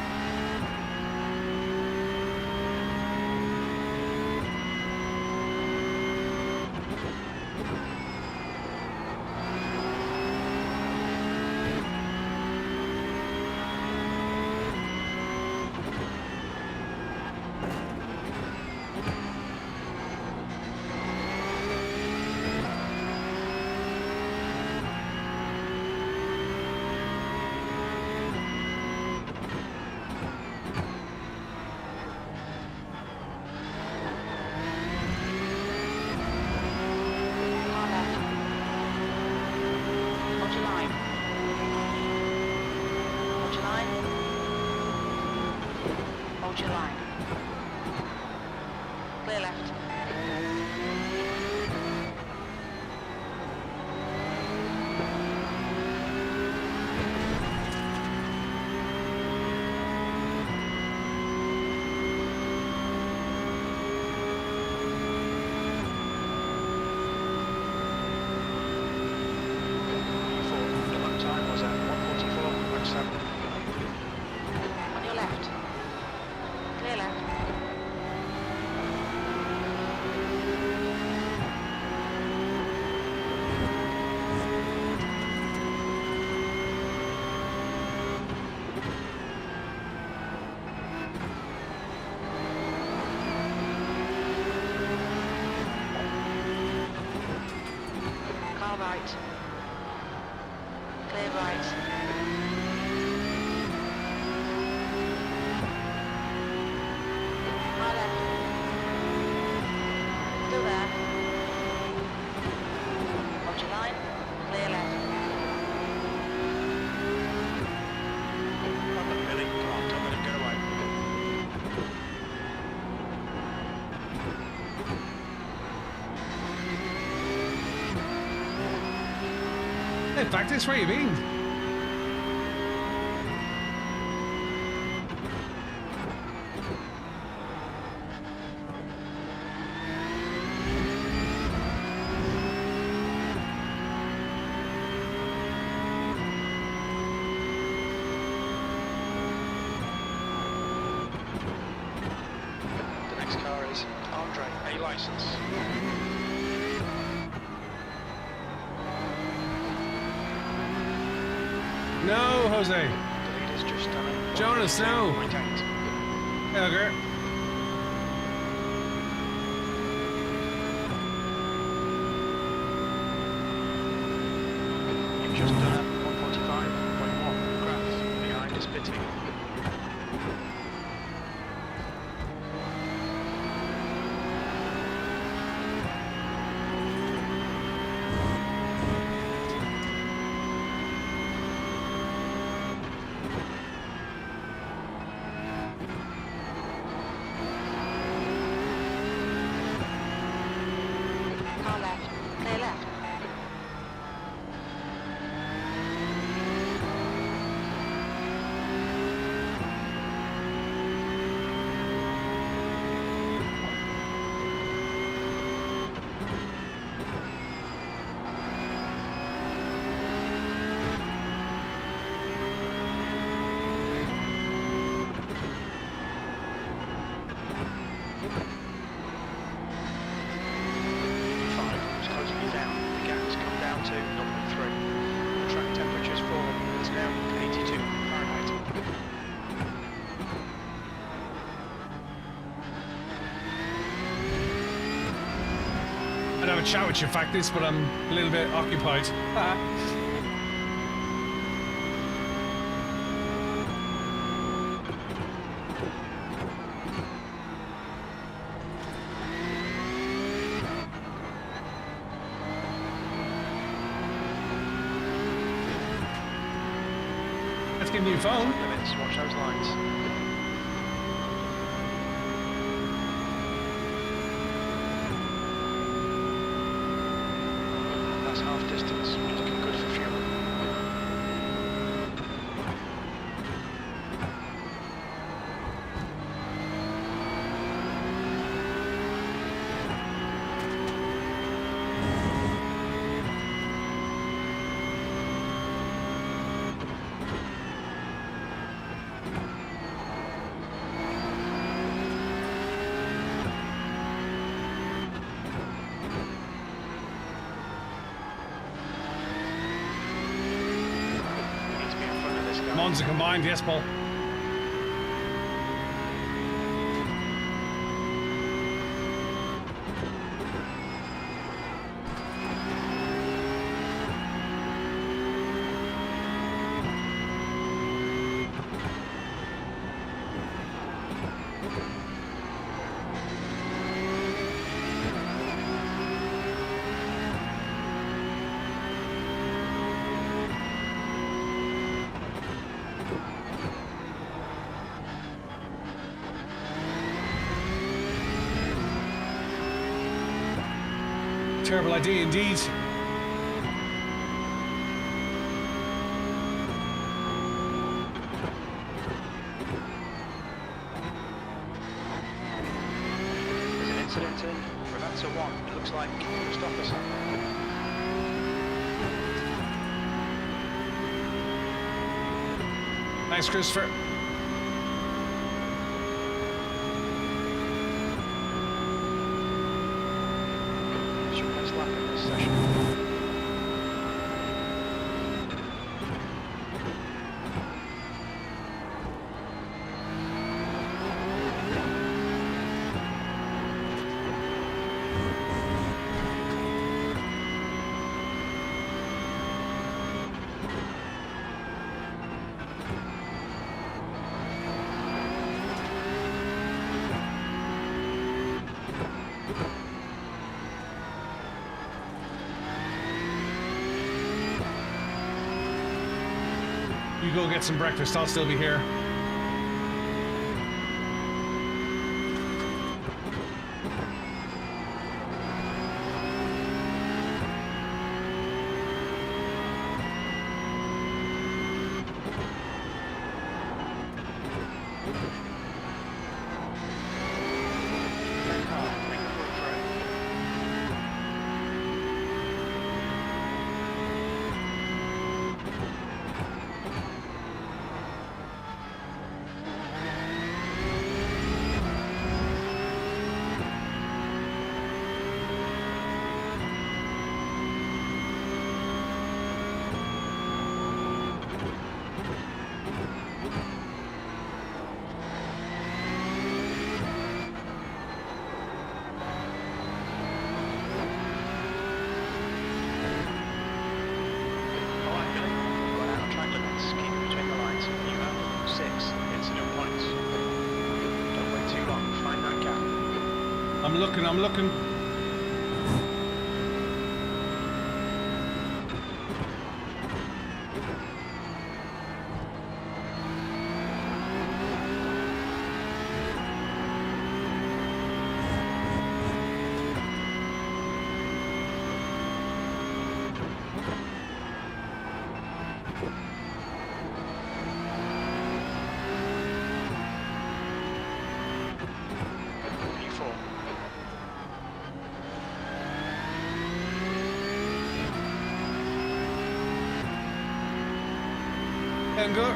Car left. Hold your line. Hold your line. Hold your line. Clear left. The lap time was at 1:44.7. On your left. Clear left. Car right. Clear right. Car left. Still there. Hold your line. Clear left. Come on, Billy. Come on, don't let him get away. Hey, practice, where you been? The next car is Andre, A license. No, Jose. The leader's just done it. Jonas, no. 1:52.8. Helger. You've just done it. 1:45.1. Graphs behind is pitting. Car left. Clear left. It's closing you down. The gap has come down to 0.3. The track temperature has fallen. It's now 82 Fahrenheit. I'd have a chat with you, Factis, but I'm a little bit occupied. Let's get a new phone. Limits, watch those lines. That's half distance. Looking good for fuel. guy. Monza combined, yes, Paul. Terrible idea indeed. There's an incident in Revenza 1. It looks like stop us. Thanks, Christopher. It's your best lap in this session. You go get some breakfast, I'll still be here. Make the front through. Alright, Billy. Got out of track limits. Keep it between the lines. You have 6 incident points. Don't wait too long. Find that gap. I'm looking. P4. And go.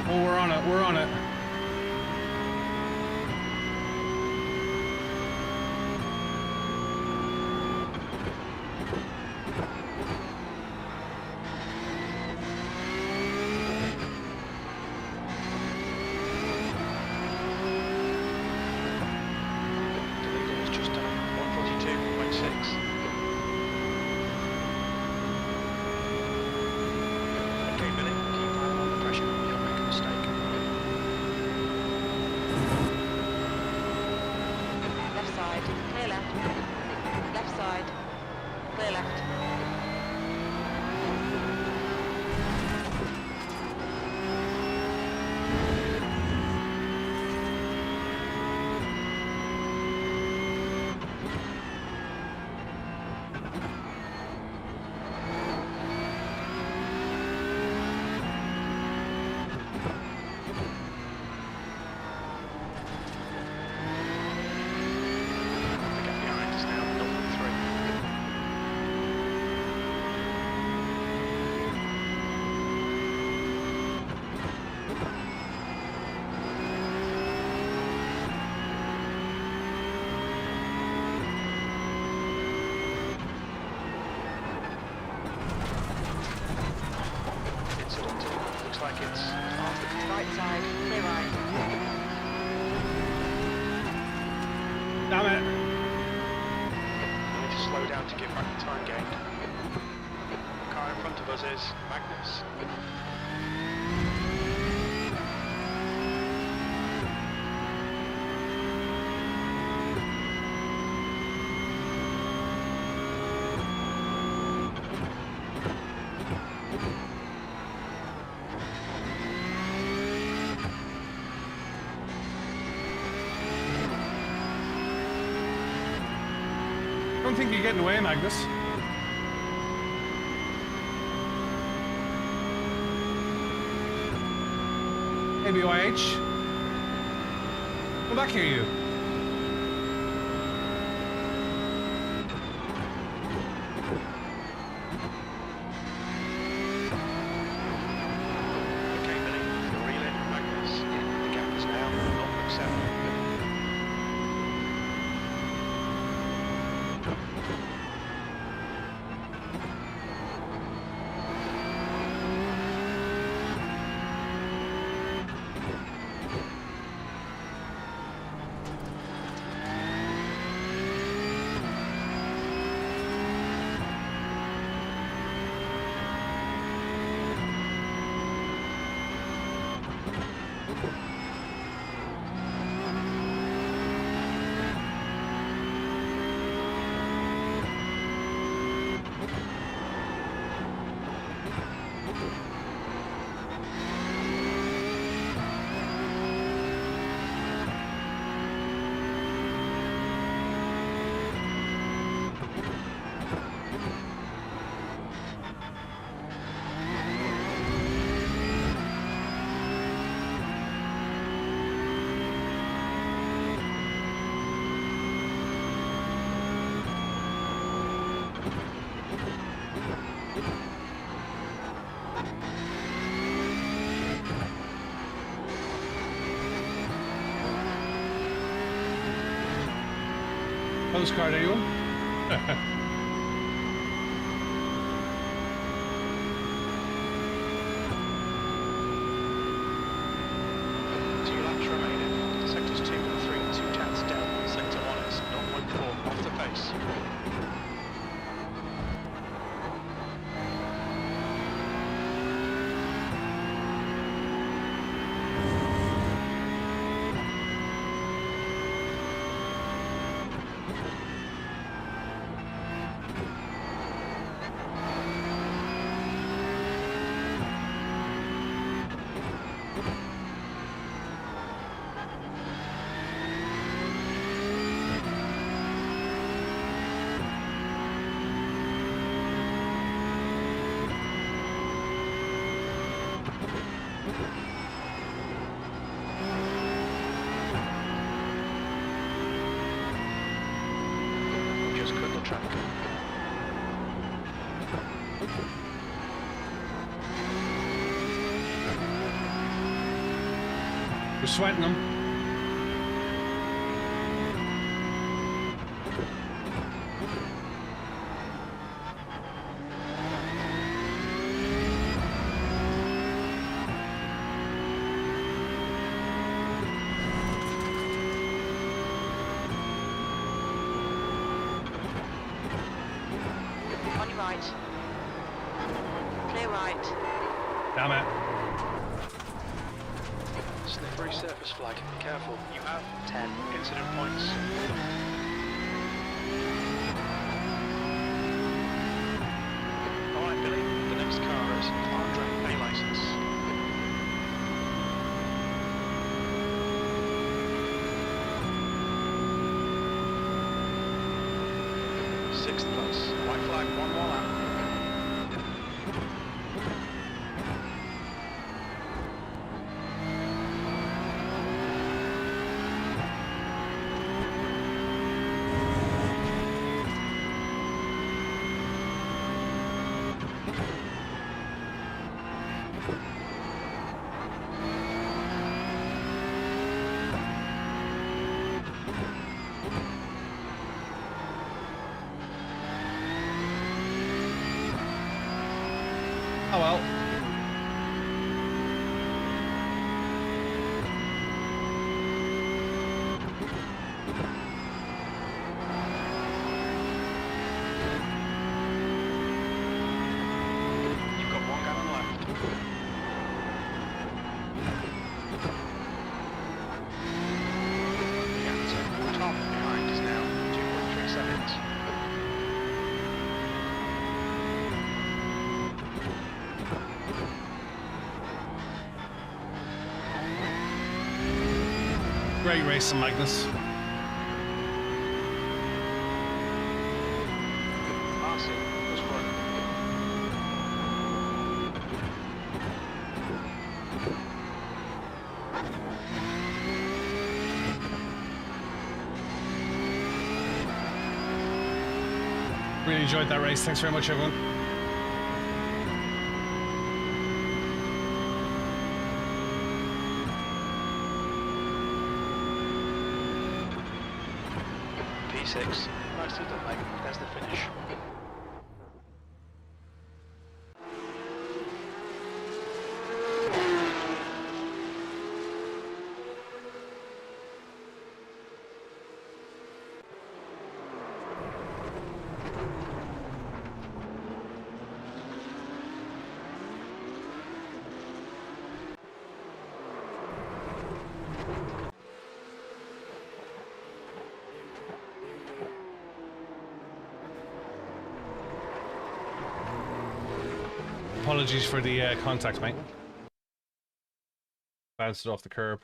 Oh, we're on it. The leader has just done 142.6. Okay, Billy, keep an eye on the pressure. You'll make a mistake. slow down to give back the time gained. The car in front of us is Magnus. I don't think you're getting away, Magnus. BillyOirish. Come back here, you. Okay, Billy, you're reeling. Magnus, the gap is now 0.7. Postcard, are you in? Two laps remaining. Sectors 2 and 3, 2 tenths down. Sector 1 is 0.4 off the pace. Just cut the track. We're sweating them. On your right. Clear right. Damn it. Slippery surface flag. Be careful. You have 10 incident points. Alright, Billy. The next car is Andre A license. Sixth place. White flag, one more lap. seconds. Great racing, Magnus. Marcy was front. Really enjoyed that race. Thanks very much, everyone. P6. Nicely done, mate. There's the finish. Apologies for the contact, mate. Bounced it off the curb.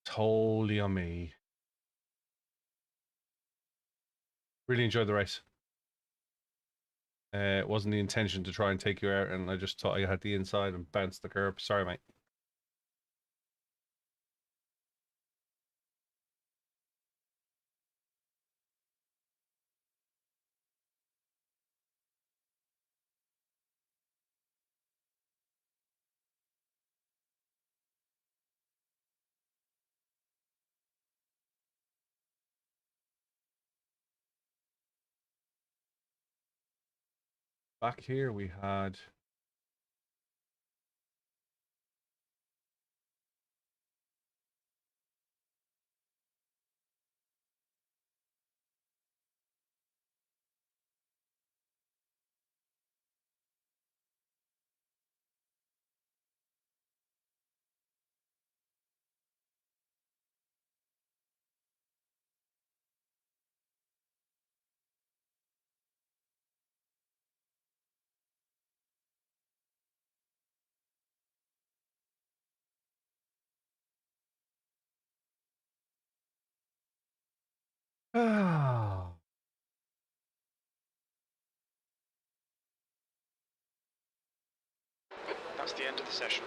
Totally on me. Really enjoyed the race. It wasn't the intention to try and take you out, and I just thought I had the inside and bounced the curb. Sorry, mate. Back here we had... Ah. That's the end of the session.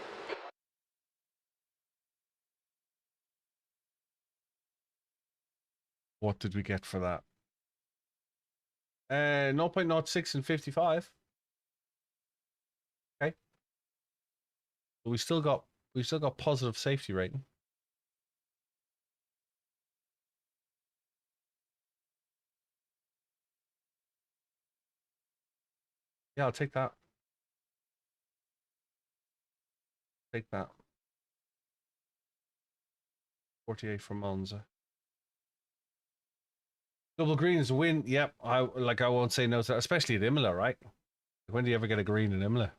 What did we get for that? 0.06 and 55. Okay. But we've still got positive safety rating. Yeah, I'll take that. Take that. 48 from Monza. Double green is a win. Yep, I won't say no to that, especially at Imola, right? When do you ever get a green in Imola?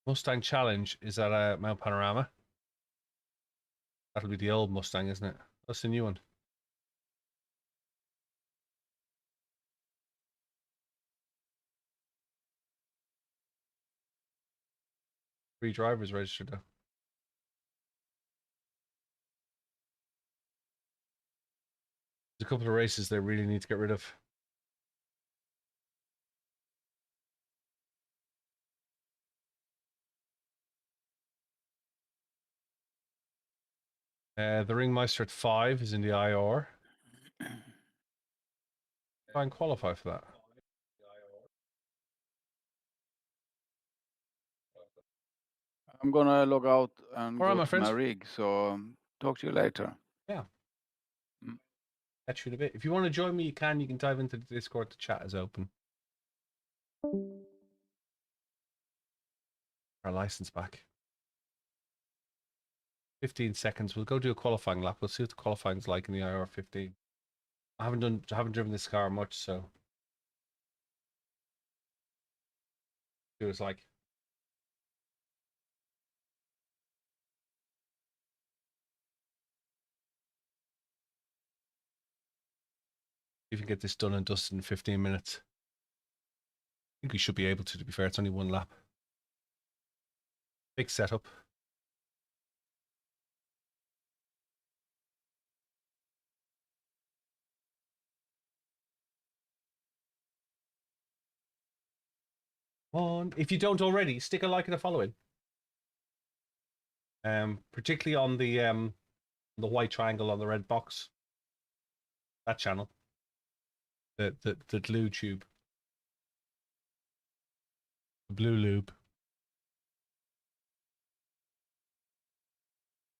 Mustang Challenge is at Mount Panorama. That'll be the old Mustang, isn't it? That's the new one. Three drivers registered though. There's a couple of races they really need to get rid of. The Ringmeister at 5 is in the IR. Try and qualify for that. I'm gonna log out and All right, go my to friends. my rig, so talk to you later. Yeah. Catch you in a bit. If you want to join me, you can. You can dive into the Discord. The chat is open. Our license back. 15 seconds. We'll go do a qualifying lap. We'll see what the qualifying's like in the IR15. I haven't driven this car much, so see what it's like. If you can get this done and dusted in 15 minutes. I think we should be able to be fair. It's only one lap. Big setup. If you don't already, stick a like and a following. Particularly on the white triangle on the red box. That channel. The blue tube. The blue lube.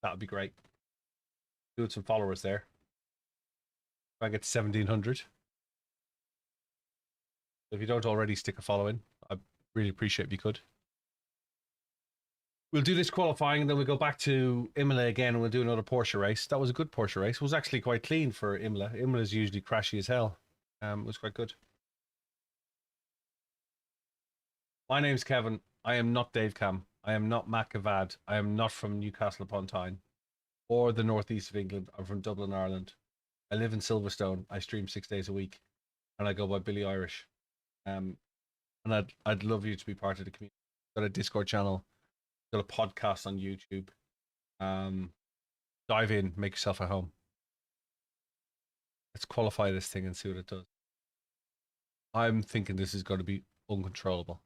That would be great. Do some followers there. If I get to 1700. If you don't already, stick a following. I'd really appreciate if you could. We'll do this qualifying and then we'll go back to Imola again and we'll do another Porsche race. That was a good Porsche race. It was actually quite clean for Imola. Imola's usually crashy as hell. It was quite good. My name's Kevin. I am not Dave Cam. I am not Matt Cavad. I am not from Newcastle upon Tyne or the northeast of England. I'm from Dublin, Ireland. I live in Silverstone. I stream 6 days a week and I go by BillyOirish. And I'd love you to be part of the community. Got a Discord channel. Got a podcast on YouTube. Dive in, make yourself at home. Let's qualify this thing and see what it does. I'm thinking this is going to be uncontrollable.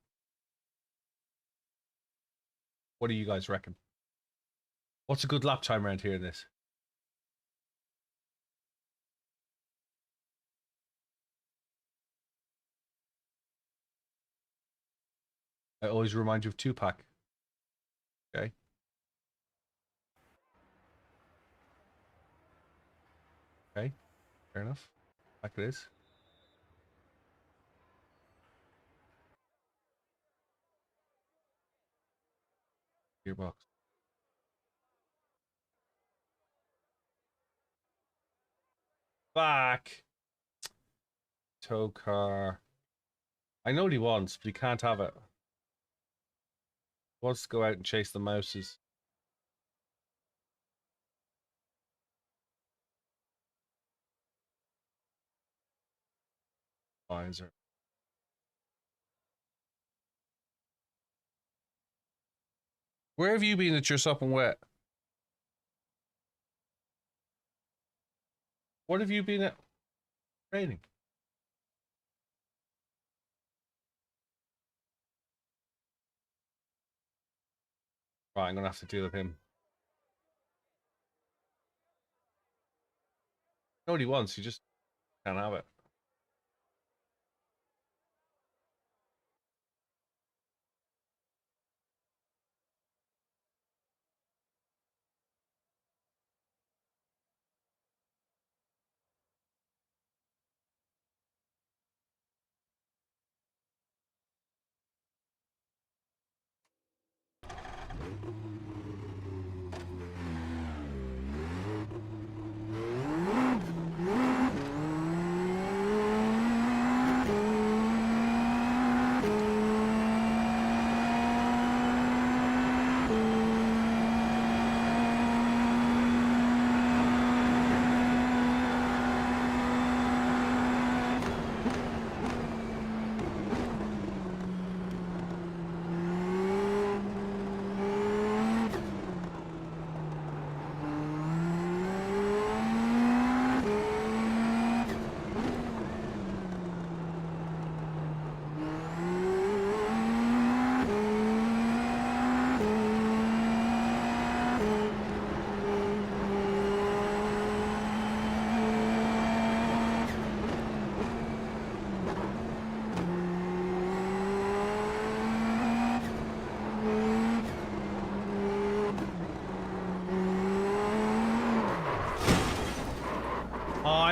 What do you guys reckon? What's a good lap time around here in this? I always remind you of Tupac. Okay. Okay. Fair enough. Back it is. Gearbox. Back. Tow car. I know what he wants, but he can't have it. He wants to go out and chase the mouses. Visor. Where have you been that you're sopping wet? What have you been at? Raining. Right, I'm gonna have to deal with him. Know what he wants, he just can't have it.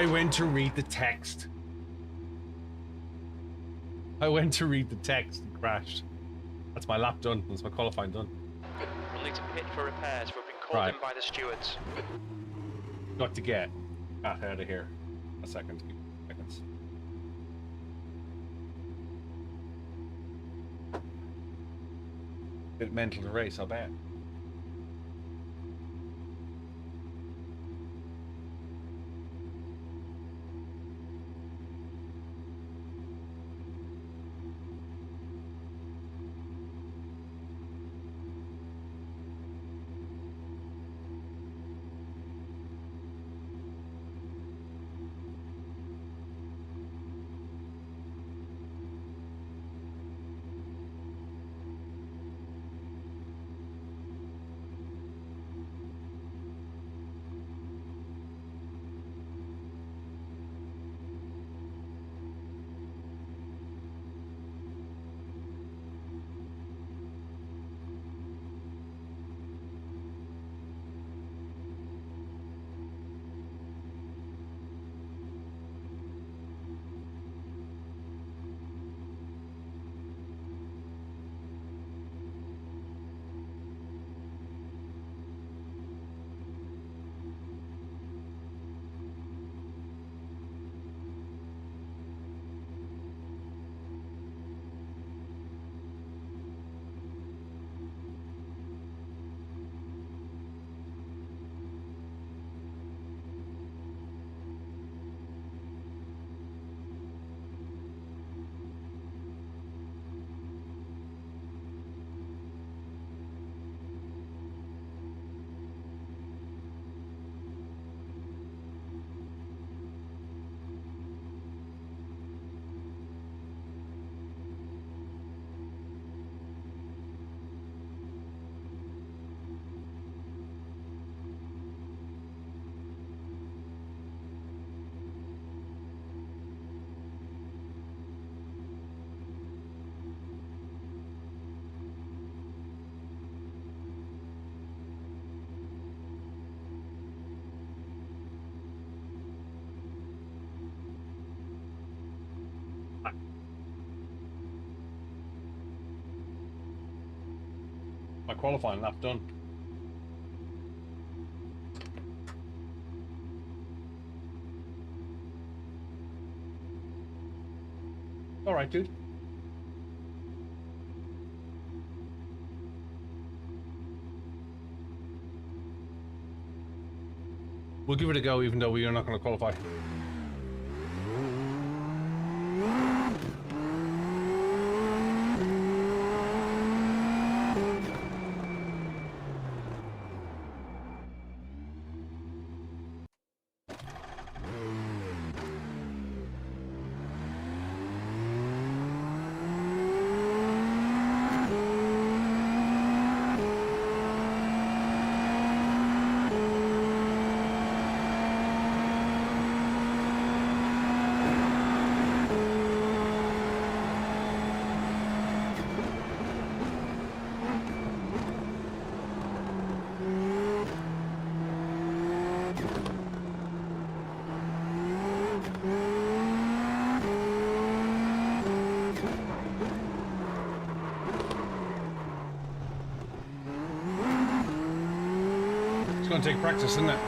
I went to read the text. I went to read the text and crashed. That's my lap done. That's my qualifying done. We'll need to pit for repairs. We've been called in by the stewards. Got to get out of here. A second. Seconds. Bit mental to race, I'll bet. My qualifying lap done. All right, dude. We'll give it a go, even though we are not going to qualify. It's going to take practice, isn't it?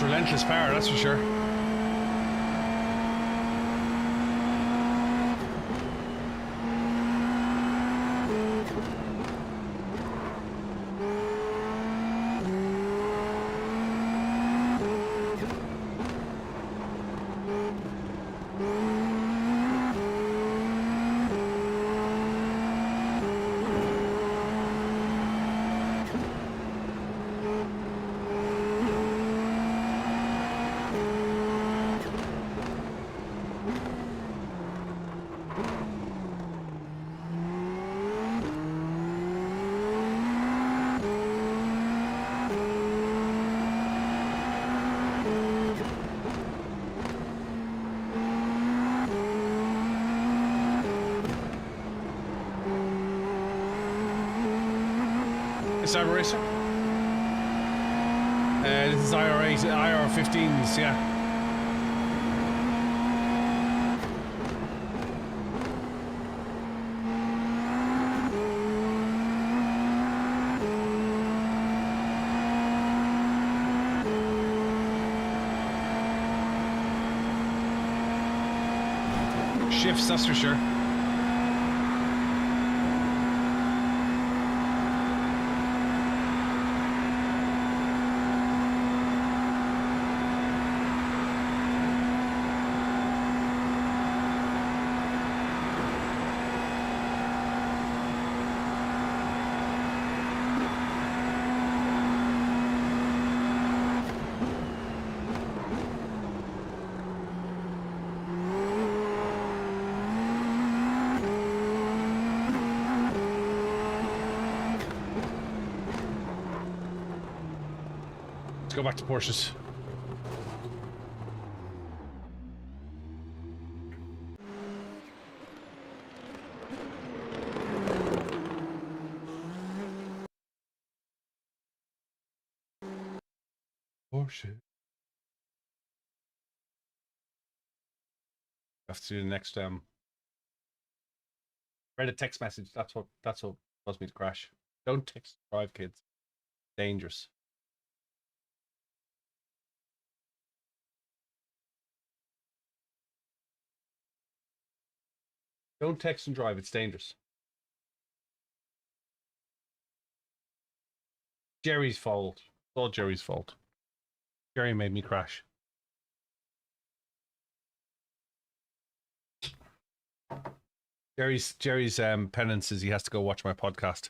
relentless power, that's for sure. Simracing. This is IR15s, yeah. Shifts, that's for sure. Let's go back to Porsches. Porsche. Have to do the next read a text message. That's what caused me to crash. Don't text and drive, kids. Dangerous. Don't text and drive, it's dangerous. Jerry's fault. It's all Jerry's fault. Jerry made me crash. Jerry's penance is he has to go watch my podcast.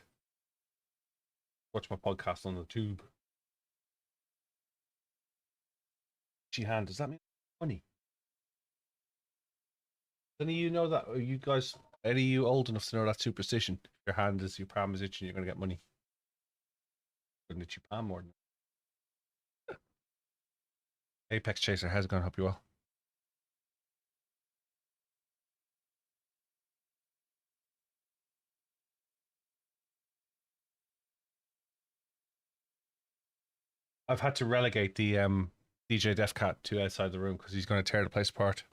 Watch my podcast on the tube. Hand, does that mean money? Does any of you know that? Are you guys, any of you old enough to know that superstition? If your hand is your palm is itching, you're gonna get money. Wouldn't it you palm more than that? Apex Chaser, how's it going? Hope you well. I've had to relegate the DJ Defcat to outside the room because he's going to tear the place apart.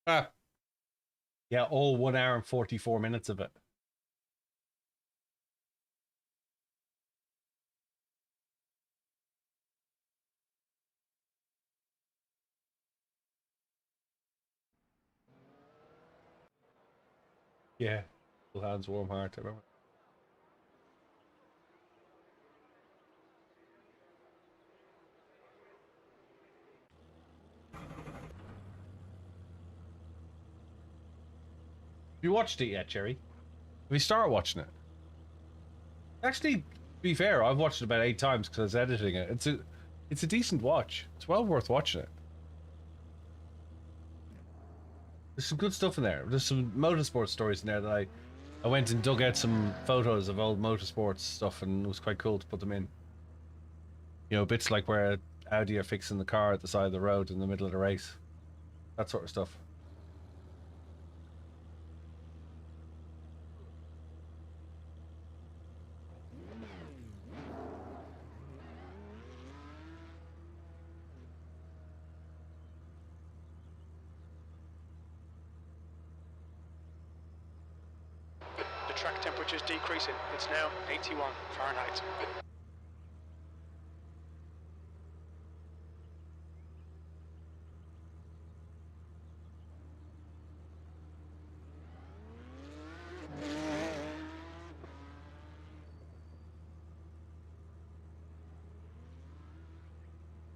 Ah. Yeah, all 1 hour and 44 minutes of it. Yeah. Full hands, warm heart, I remember. Have you watched it yet, Jerry? Have you started watching it? Actually, to be fair, I've watched it about 8 times because I was editing it. It's a decent watch. It's well worth watching it. There's some good stuff in there. There's some motorsport stories in there that I went and dug out some photos of old motorsports stuff, and it was quite cool to put them in. You know, bits like where Audi are fixing the car at the side of the road in the middle of the race. That sort of stuff. track temperature's decreasing. It's now 81 Fahrenheit.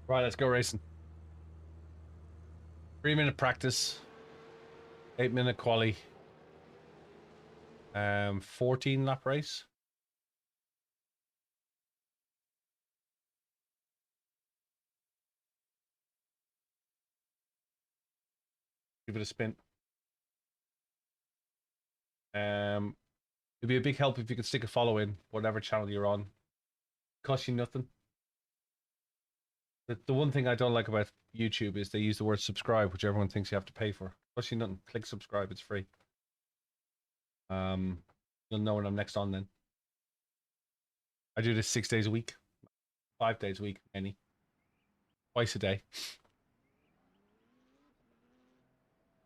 Right, let's go racing. 3-minute practice. 8-minute quali. 14 lap race. Give it a spin. It'd be a big help if you could stick a follow in whatever channel you're on. Cost you nothing. The one thing I don't like about YouTube is they use the word subscribe, which everyone thinks you have to pay for. Cost you nothing. Click subscribe. It's free. You'll know when I'm next on then. I do this 6 days a week, 5 days a week, twice a day.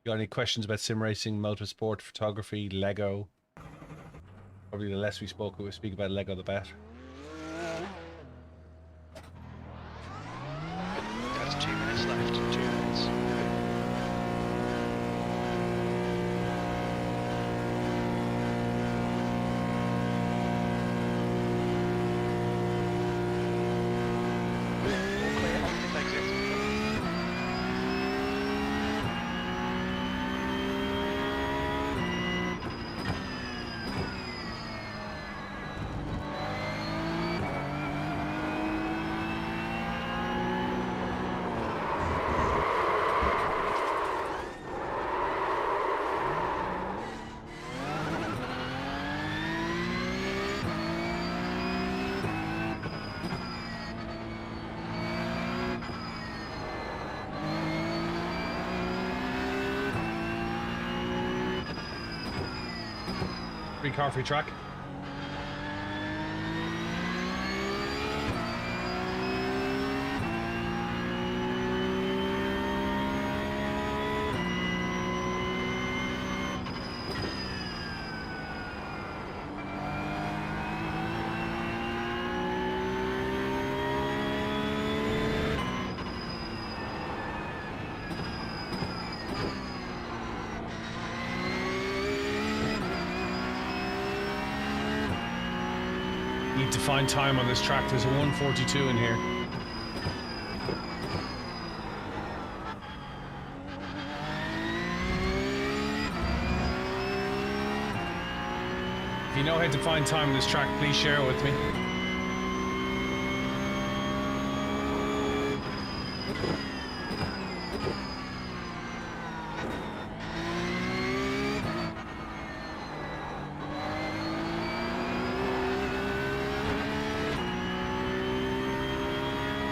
You got any questions about sim racing, motorsport, photography, Lego? Probably the less we speak about Lego, the better. That's 2 minutes left. 2 minutes. All clear on pit exit. Free car, free track. Need to find time on this track. There's a 142 in here. If you know how to find time on this track, please share it with me.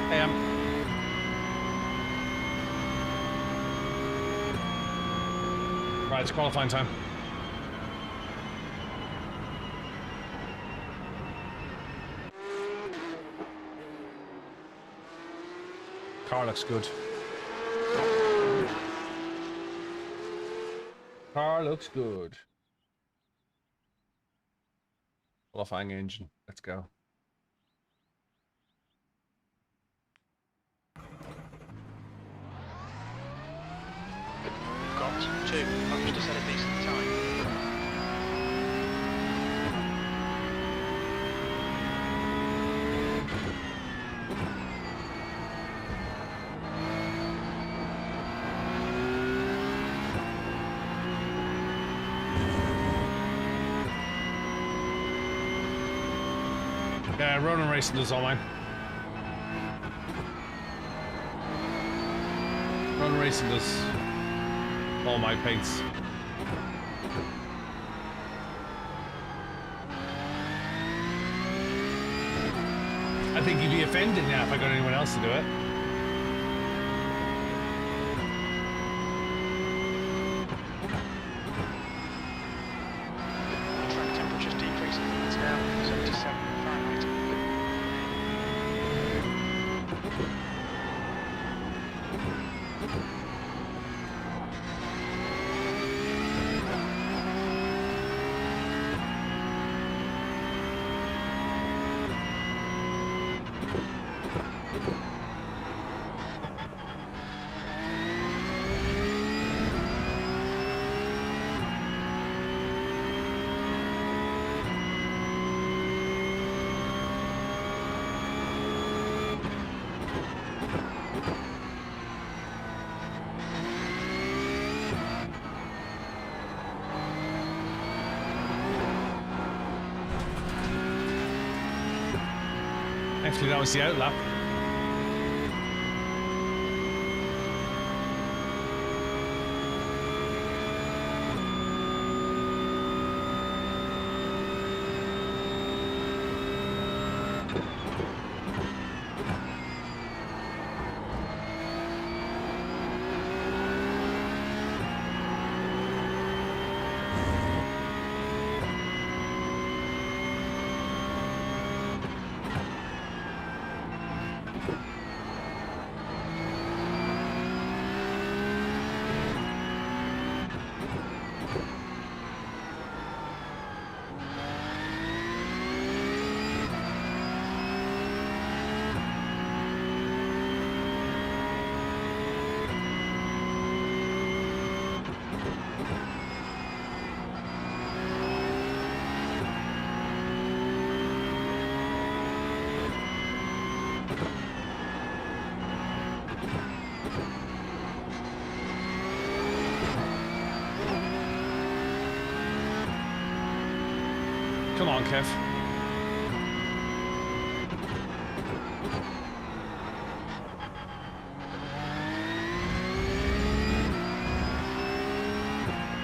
Hey, right, it's qualifying time. Car looks good. Car looks good. Qualifying engine. Let's go. Got 2. Hopes to set a decent time. Yeah, Ronan Racing does all mine. Ronan Racing does all my paints. I think you'd be offended now if I got anyone else to do it. Track temperature's decreasing. It's now 77 Fahrenheit. Hopefully that was the outlap. Come on, Kev.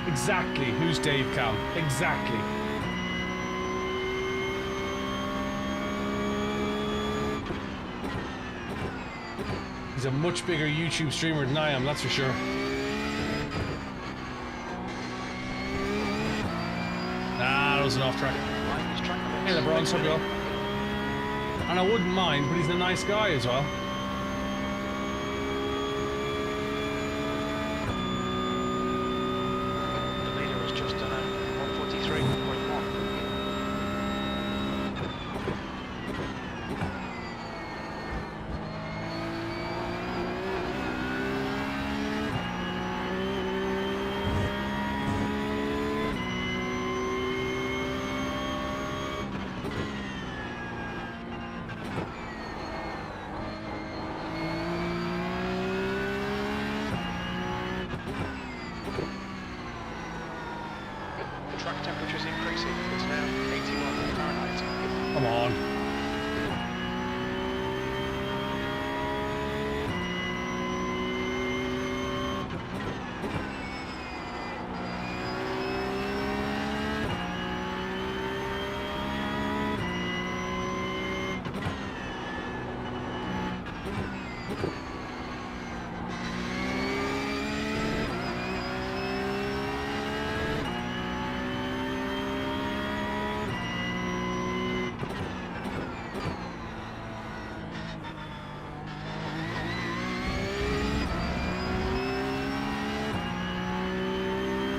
Exactly. Who's Dave Cam? Exactly. He's a much bigger YouTube streamer than I am, that's for sure. Nah, that was an off track. Hey, LeBron, so well. And I wouldn't mind, but he's a nice guy as well. The leader has just done a 143.1. Track temperature's increasing. It's now 81 Fahrenheit. Come on.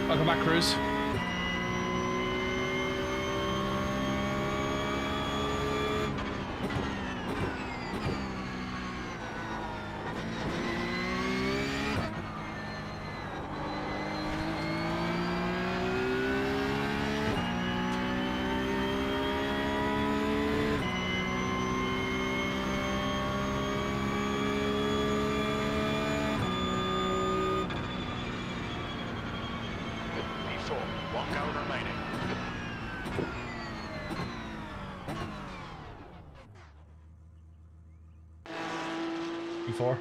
Welcome back, Cruz. P4, 1 gallon remaining. Before.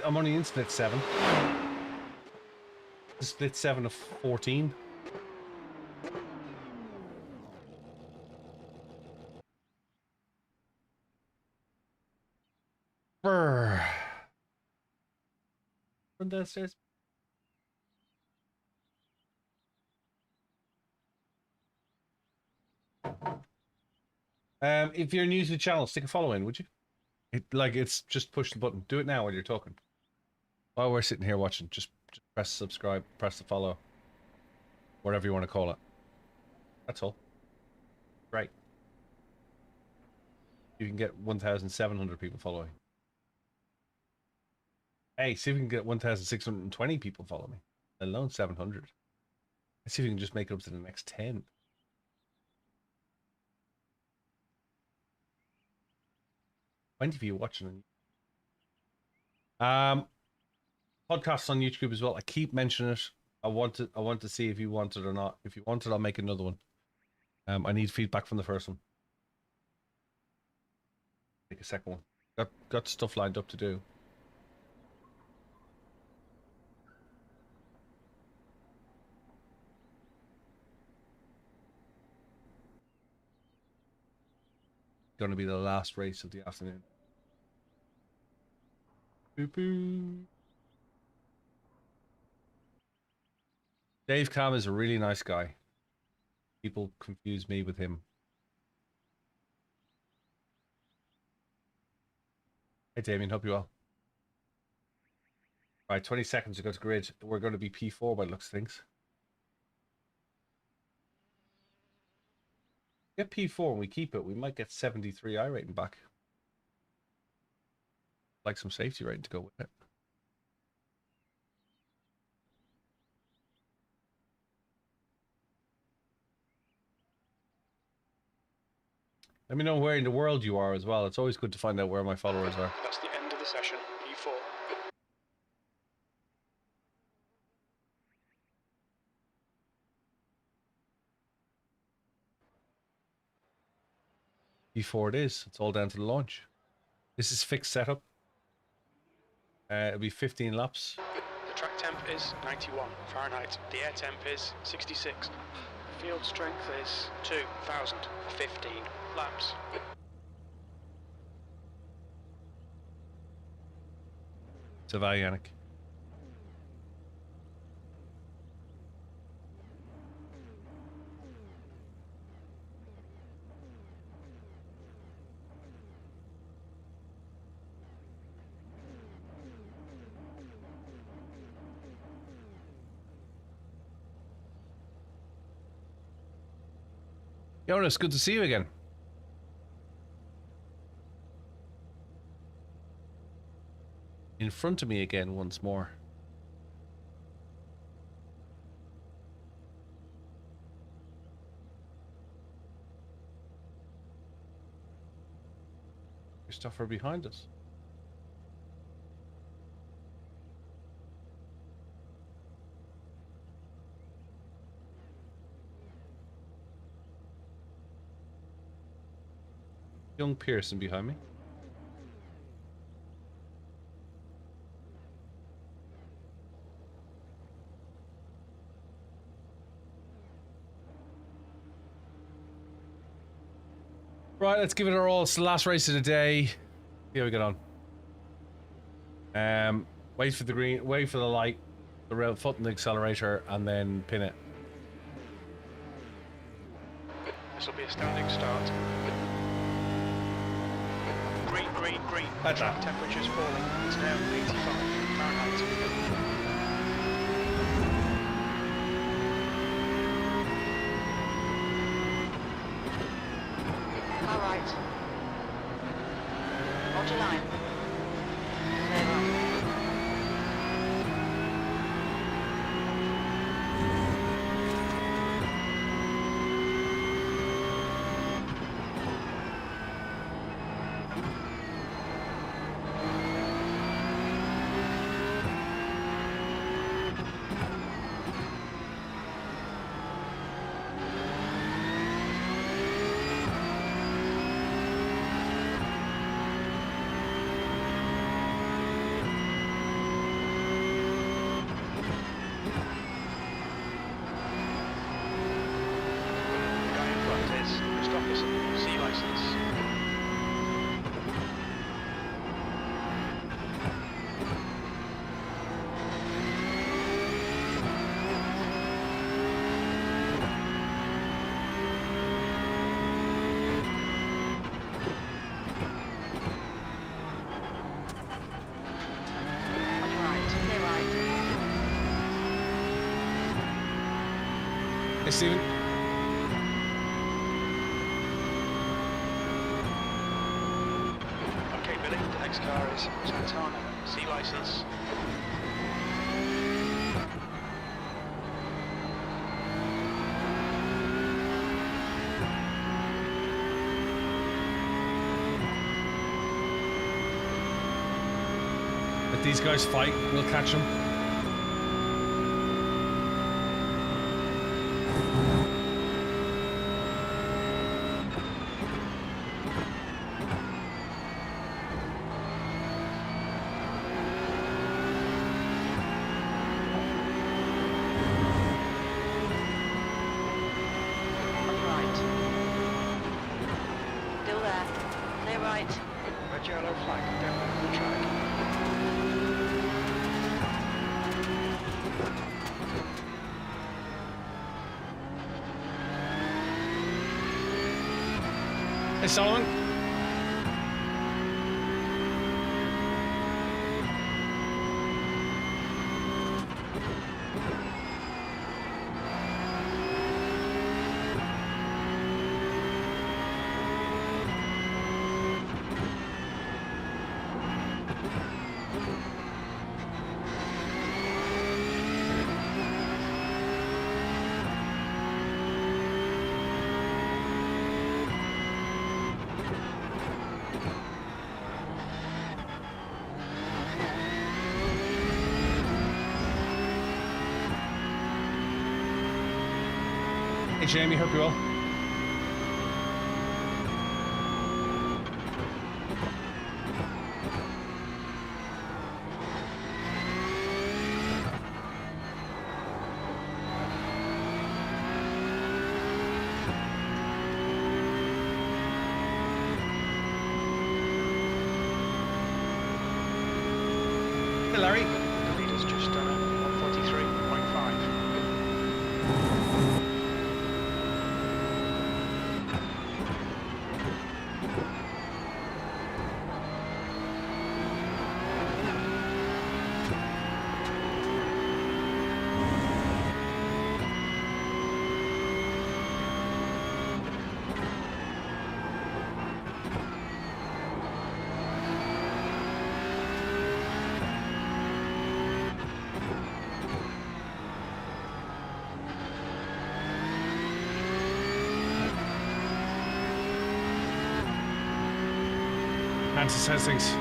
I'm only in split 7. Split 7 of 14. Brr. Run downstairs. If you're new to the channel, stick a follow in, would you? It's just push the button. Do it now while you're talking. While we're sitting here watching, just press subscribe, press the follow, whatever you want to call it. That's all. Right. You can get 1,700 people following. Hey, see if we can get 1,620 people follow me. Let alone 700. Let's see if we can just make it up to the next 10. Plenty of you watching. podcasts on YouTube as well. I keep mentioning it. I want to see if you want it or not. If you want it, I'll make another one. I need feedback from the first one. Make a second one. Got stuff lined up to do. Going to be the last race of the afternoon. Boo-boo. Dave Cam is a really nice guy. People confuse me with him. Hey Damien, hope you well. Right, 20 seconds to go to grid. We're going to be P4 by the looks of things. Get P4 and we keep it, we might get 73 iRating back. Like some safety rating to go with it. Let me know where in the world you are as well. It's always good to find out where my followers are. That's the end of the session. P4. P4 it is. It's all down to the launch. This is fixed setup. It'll be 15 laps. The track temp is 91 Fahrenheit. The air temp is 66. Field strength is 2,015 laps. Savai Yannick. Jonas, good to see you again. In front of me again once more. Christopher behind us. Young Pearson behind me. Right, let's give it our all. It's the last race of the day. See how we get on. Wait for the green, wait for the light, the rail foot in the accelerator, and then pin it. This will be a standing start. Green, green, green. The track temperature's falling. It's now 85 Fahrenheit. All right. Hold your line. Clear right. Hey, Stephen. Okay, Billy, the next car is Santana, C license. Let these guys fight, we'll catch them. yellow flag down the track. Hey, Solomon. Hey, Jamie, hope you're well. Hey, Larry. The leader's just done a 143.5. Nancy says things.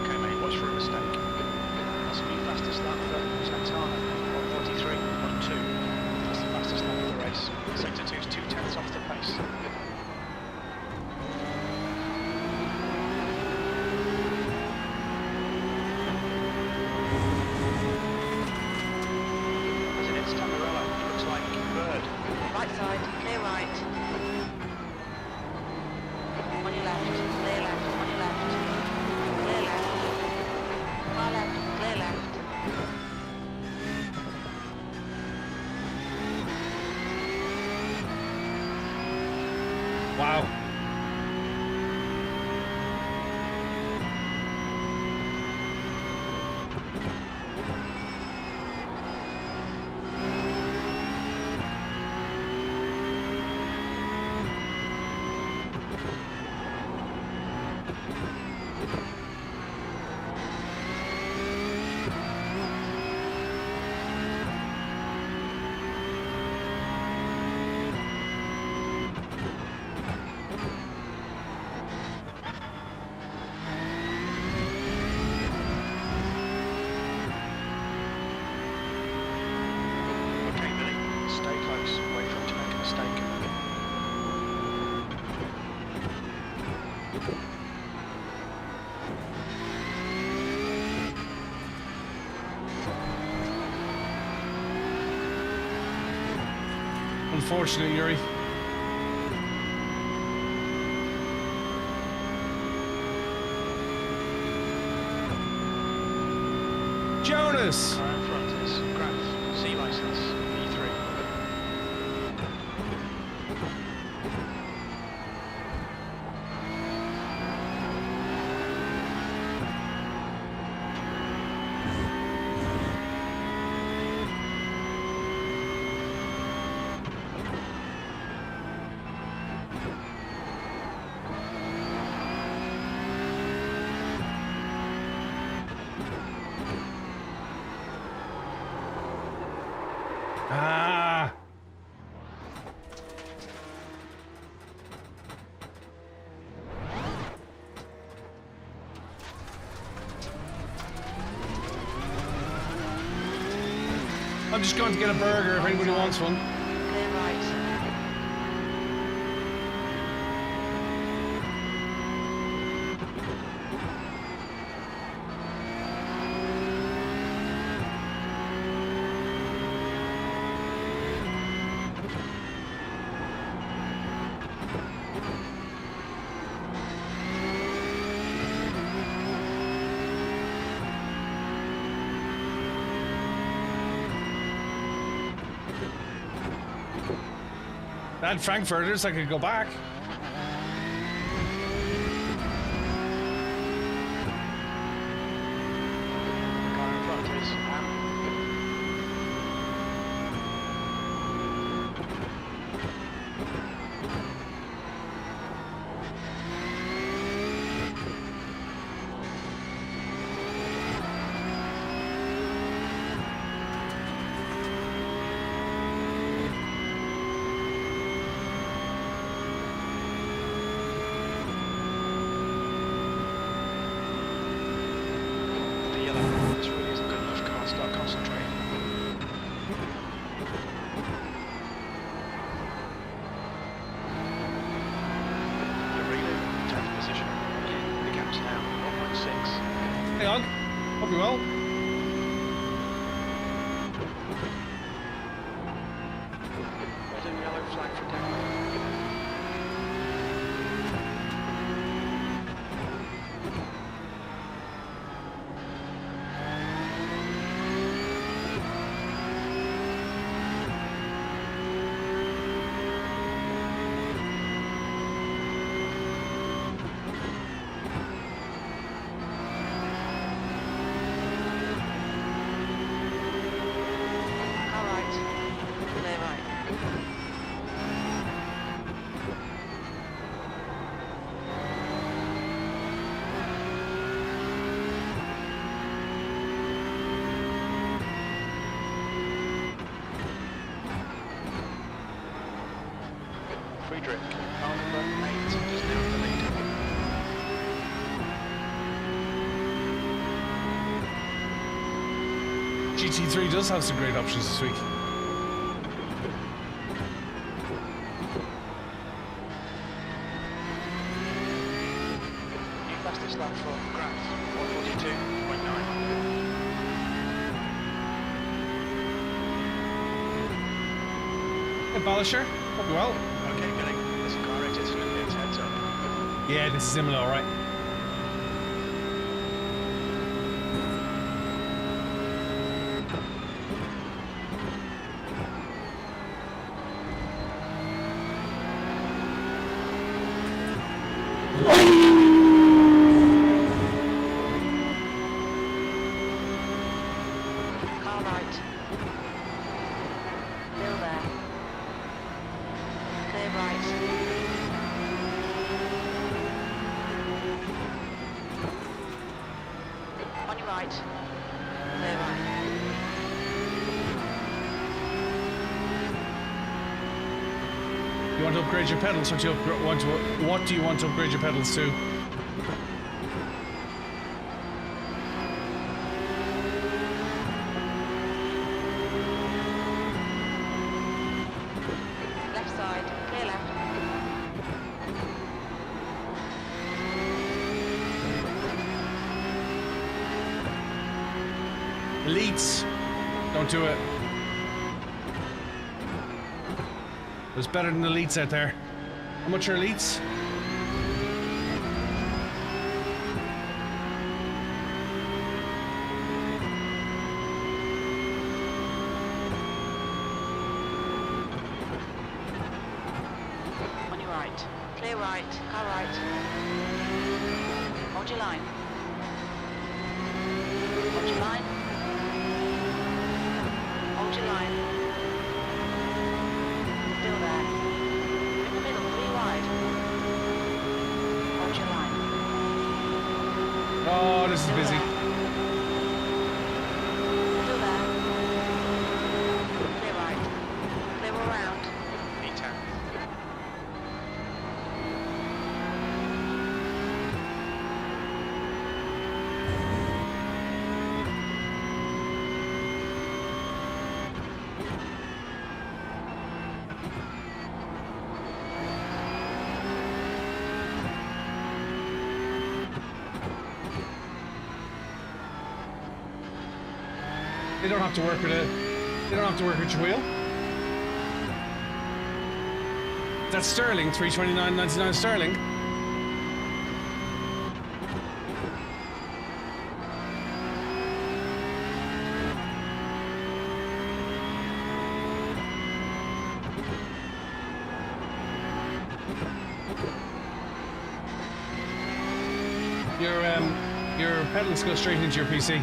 Okay, mate, watch for a mistake. That's the fastest lap for Santana, 143.12. That's the fastest lap of the race. Sector 2's 2/10 off the pace. As in it's Tamarella, it looks like Bird. Right side, clear right. On your left, clear left, on your left. Clear left. Far left, clear left. Wow. Okay, Billy, stay close. Wait for him to make a mistake. Unfortunate, Yuri. Jonas! Car in front is Graf, C license, E3. Ah! I'm just going to get a burger if anybody wants one. Clear right. That Frankfurters, I could go back. Car in front is the yellow. This really isn't good enough. Can't start concentrating. You're really 10th position. The gap's now 1.6. Hang on. Hope you're well. Red and yellow flag for Denmark. Car right. Clear right. Friedrich, car number 8, is now in the lead. GT3 does have some great options this week. New fastest lap for Graf, 142.9. Hey, Ballisher. Hope you're well. Okay, Billy, there's a car exiting and it's heads up. Yeah, this is Imola, alright. Car right. Still there. Clear right. On your right. Clear right. You want to upgrade your pedals? What do you want to upgrade your pedals to? Left side. Clear left. Elites. Don't do it. There's better than elites out there. How much are elites? On your right. Clear right. Car right. Hold your line. Hold your line. Hold your line. Still there. In the middle, 3 wide. Hold your line. Oh, this is Still busy. there. Still there. Clear right. They don't have to work with it. They don't have to work with your wheel. That's sterling, 329.99 sterling. Your pedals go straight into your PC.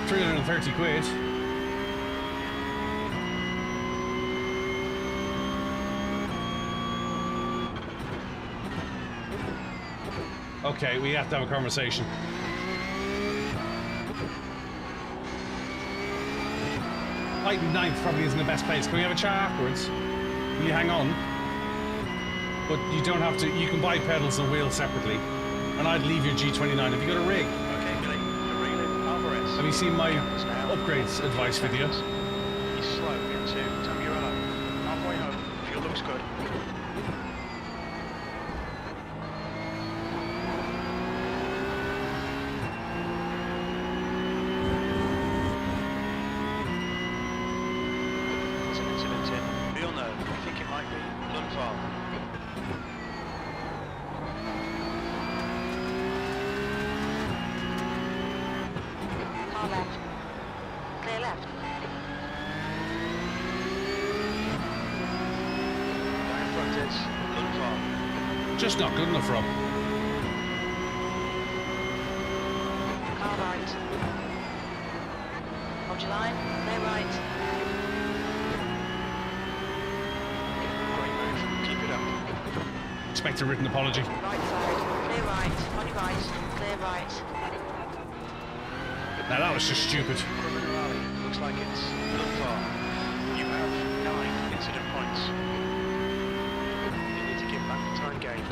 £330. Okay, we have to have a conversation. Like ninth probably isn't the best place. Can we have a chat afterwards? Will you hang on? But you don't have to. You can buy pedals and wheels separately. And I'd leave your G29. Have you got a rig? Okay, Billy. The reel in Alvarez. Have you seen my upgrades advice video? He's slow into Tamburello. Halfway home. Fuel looks good. There's an incident in Villeneuve. We think it might be Lundvall. Car left. Clear left. Down in front is Lundvall. Just not good enough, Rob. Car right. Hold your line. Clear right. Great move. Keep it up. Expect a written apology. Right side. Clear right. On your right. Clear right. Now that was just stupid. Criminal rally. Looks like it's Lundvall. You have 9 incident points. You need to give back the time gained.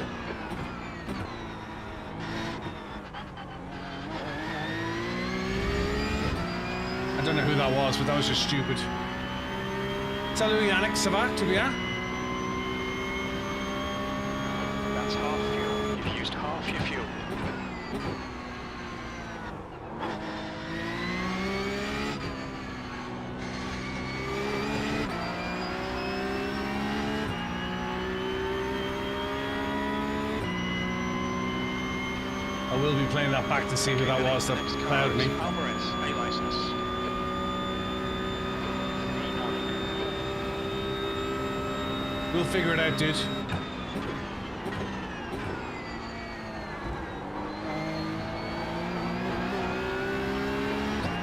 I don't know who that was, but that was just stupid. Salut Yannick, ça va? Tout bien? That's half fuel. You've used half your fuel. I will be playing that back to see who that was that Next car clouded is me. Alvarez, A license. We'll figure it out, dude.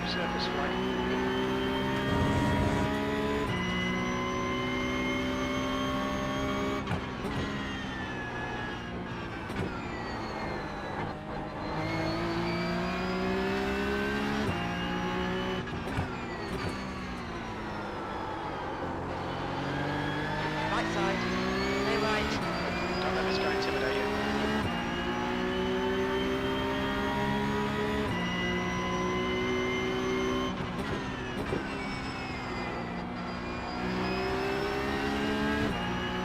Surface flight. Right side. Clear right. Don't let this guy intimidate you.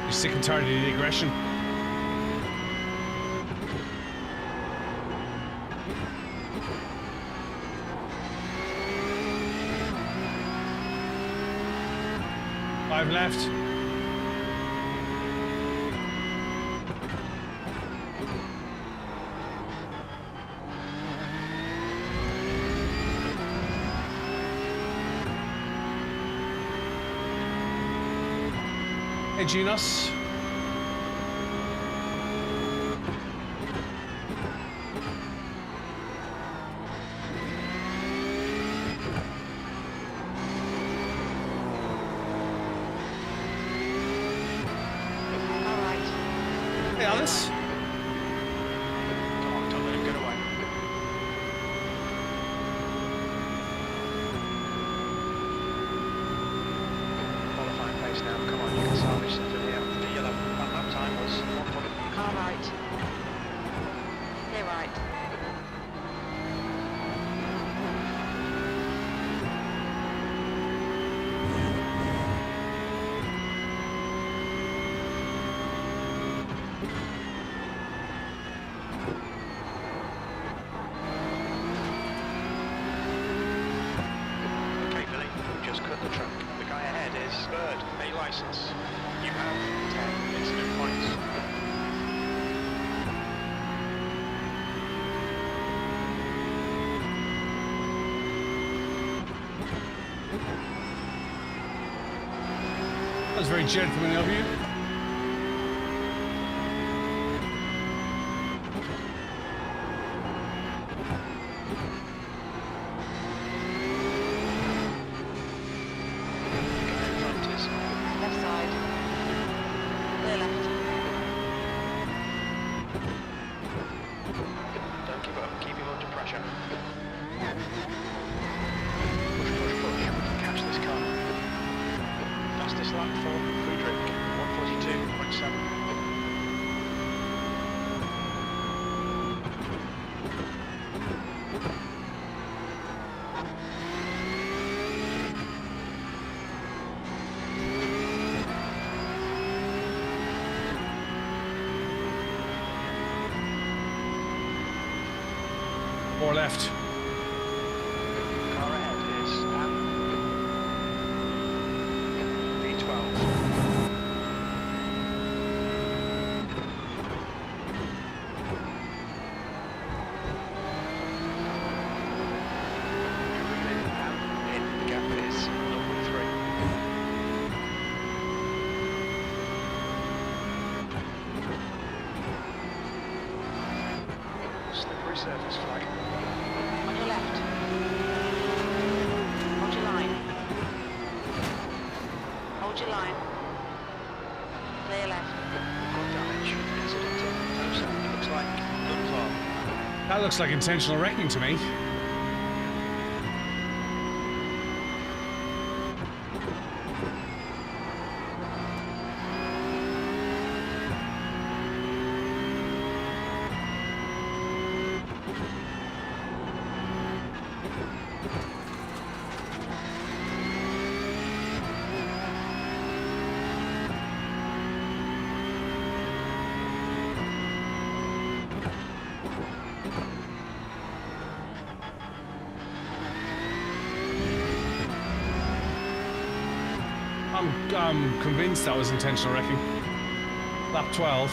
You're sick and tired of the aggression. Five left. Hey, Genos. Car right. Hey, Alice. Come on, don't let him get away. Qualifying pace now. Come on, you can salvage something here. The yellow. That lap time was 1.5. Car right. Clear right. was very gentlemanly of you. Left side. Clear left. Don't give up. Keep him under pressure. Push, push, push. We can catch this car. Fastest lap for Friedrich. 142.7. Or left. Car ahead is V12. In the gap is 0.3. Slippery surface flag. On your left. Hold your line. Hold your line. Clear left. Got damage. Incident in Tosa. Looks like gunfire. That looks like intentional wrecking to me. I'm convinced that was intentional wrecking. Lap 12.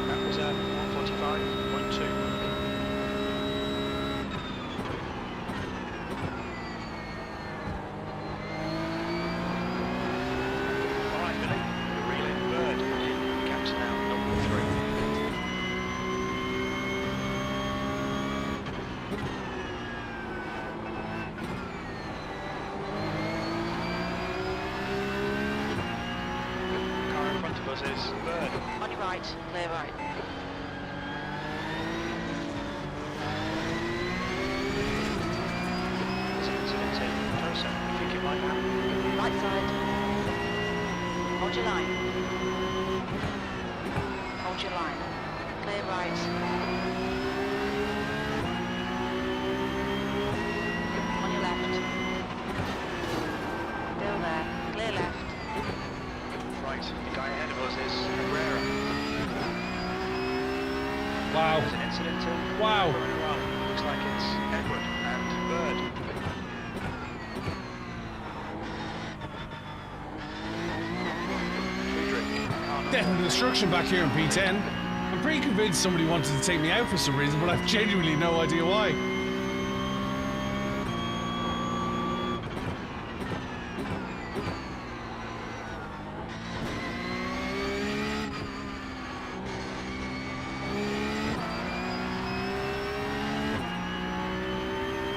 That was 145.2. Alright, Billy. You're reeling bird. Gaps now 0.3. Car in front of us is bird. On your right. Clear right. There's an incident in Tosa. You think it might happen? Right side. Hold your line. Hold your line. Clear right. On your left. Still there. Clear left. Right, the guy ahead of us is Herrera. Wow. There's an incident in Wow. Herrera. Looks like it's Edward and Bird. Friedrich, car number Definite destruction back here in P10. I'm pretty convinced somebody wanted to take me out for some reason, but I've genuinely no idea why.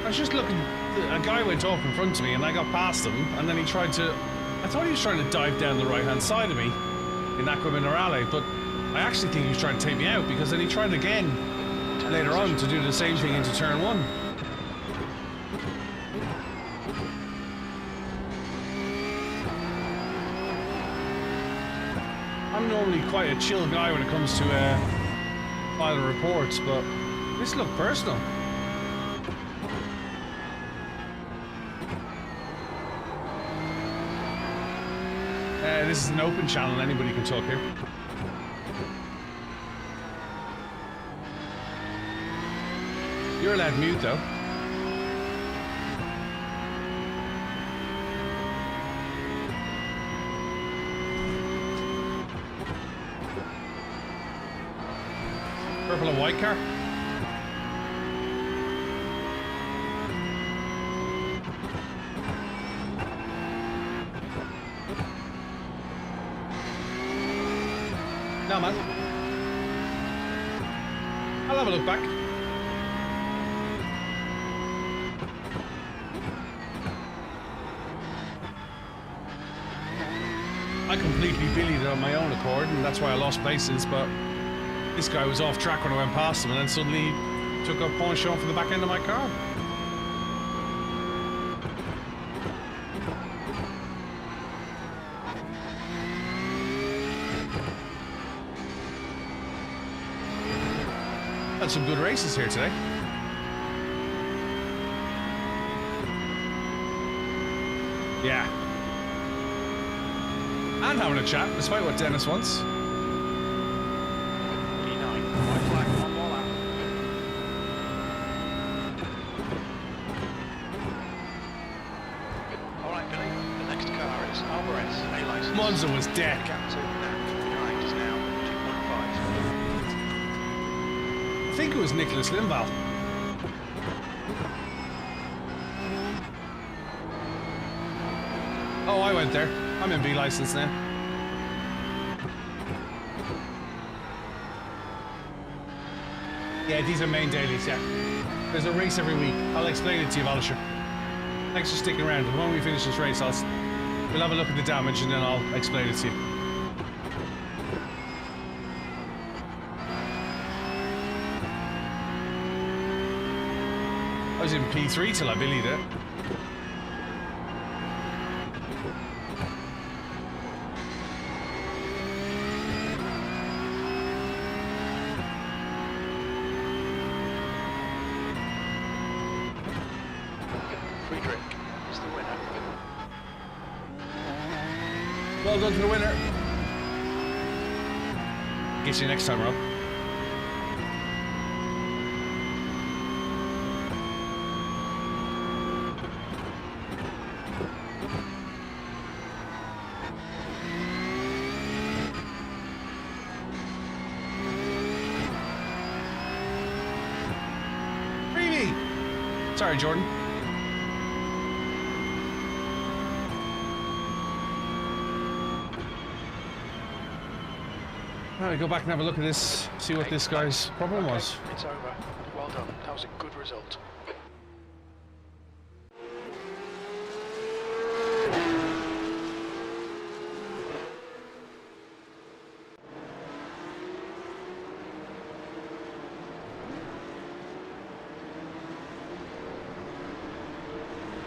I was just looking, a guy went off in front of me and I got past him, and then he tried to, I thought he was trying to dive down the right hand side of me in Aqua Minerale, but I actually think he was trying to take me out, because then he tried again later on to do the same thing into turn one. I'm normally quite a chill guy when it comes to filing reports, but this looked personal. This is an open channel, anybody can talk here. You're allowed mute though. Purple and white car. No, man. I'll have a look back. I completely billied it on my own accord, and that's why I lost places, but this guy was off track when I went past him, and then suddenly took a penchant for the back end of my car. Had some good races here today. Yeah. And having a chat, despite what Dennis wants. P9, white flag, one more lap. Alright, Billy, the next car is Alvarez, A license. Monza was dead. Gap to Nap behind is now 2.5. I think it was Nicholas Lindvall. Oh, I went there. I'm in B license now. Yeah, these are main dailies, yeah. There's a race every week. I'll explain it to you, Valisher. Thanks for sticking around. When we finish this race, we'll have a look at the damage and then I'll explain it to you. I was in P3 till I billied it. Friedrich is the winner. Well done to the winner. Get you next time, Rob. Freebie! Sorry, Jordan. Alright, go back and have a look at this, see what this guy's problem was. It's over. Well done. That was a good result.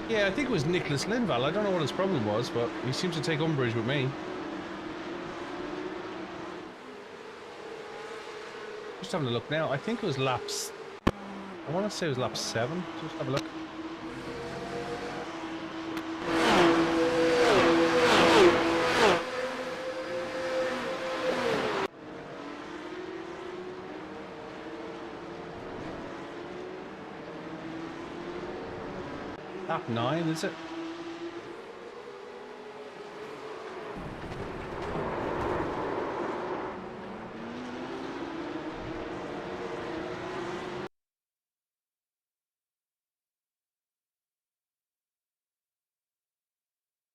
Yeah, I think it was Nicholas Lindvall. I don't know what his problem was, but he seems to take umbrage with me. Just having a look now. I think it was laps. I want to say it was lap 7. Just have a look. Lap 9, is it?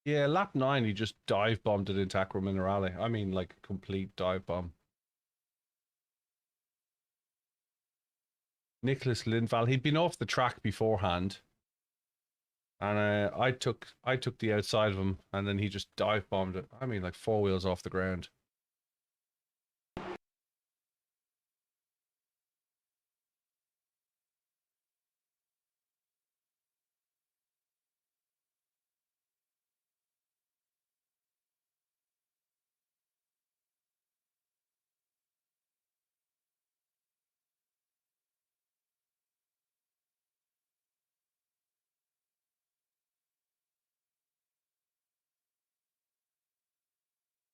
Yeah, lap 9, he just dive bombed it into Acqua Minerale. I mean, like, complete dive bomb. Nicholas Lindvall, he'd been off the track beforehand. And I took the outside of him, and then he just dive bombed it. I mean, like 4 wheels off the ground.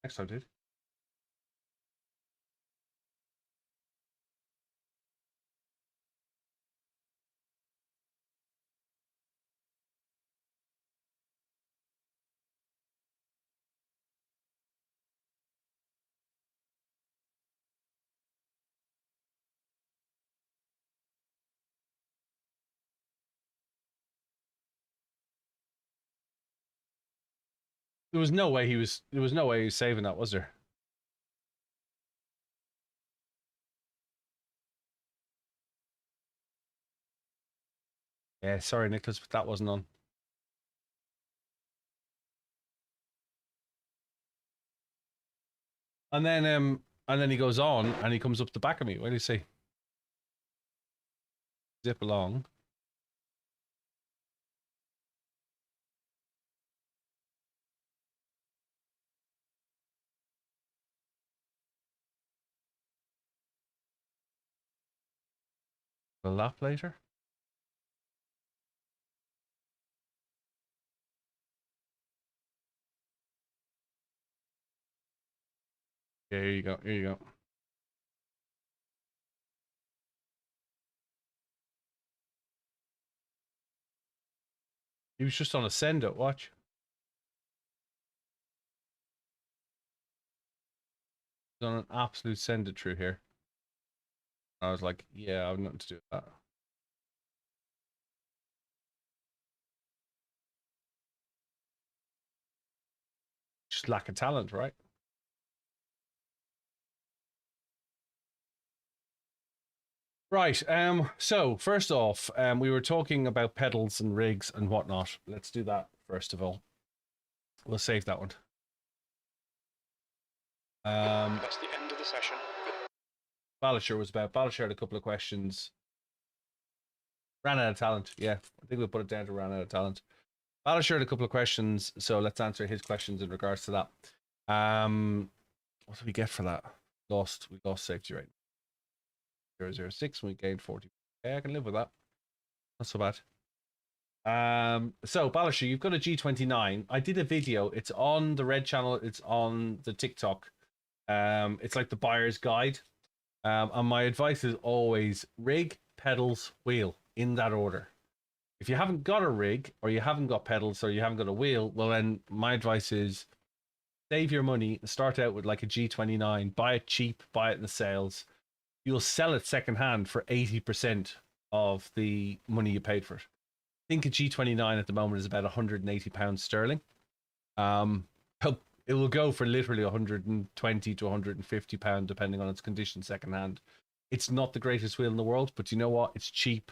Next time, dude. There was no way he was saving that, was there? Yeah, sorry, Nicholas, but that wasn't on. And then he goes on and he comes up the back of me. What do you say? Zip along. A lap later. Yeah, here you go. Here you go. He was just on a send it. Watch. He's on an absolute send it through here. I was like, yeah, I've nothing to do with that. Just lack of talent, right? Right. So first off, we were talking about pedals and rigs and whatnot. Let's do that first of all. We'll save that one. That's the end of the session. Balisher was about. Balisher had a couple of questions. Ran out of talent. Yeah, I think we'll put it down to ran out of talent. Balisher had a couple of questions, so let's answer his questions in regards to that. What did we get for that? We lost safety rate. 006, we gained 40. Yeah, I can live with that. Not so bad. So Balisher, you've got a G29. I did a video. It's on the Red channel. It's on the TikTok. It's like the buyer's guide. And my advice is always rig, pedals, wheel in that order. If you haven't got a rig or you haven't got pedals or you haven't got a wheel, well then my advice is save your money and start out with like a G29. Buy it cheap, buy it in the sales. You'll sell it secondhand for 80% of the money you paid for it. I think a G29 at the moment is about £180 sterling. It will go for literally 120 to 150 pound depending on its condition secondhand. It's not the greatest wheel in the world, but you know what? It's cheap,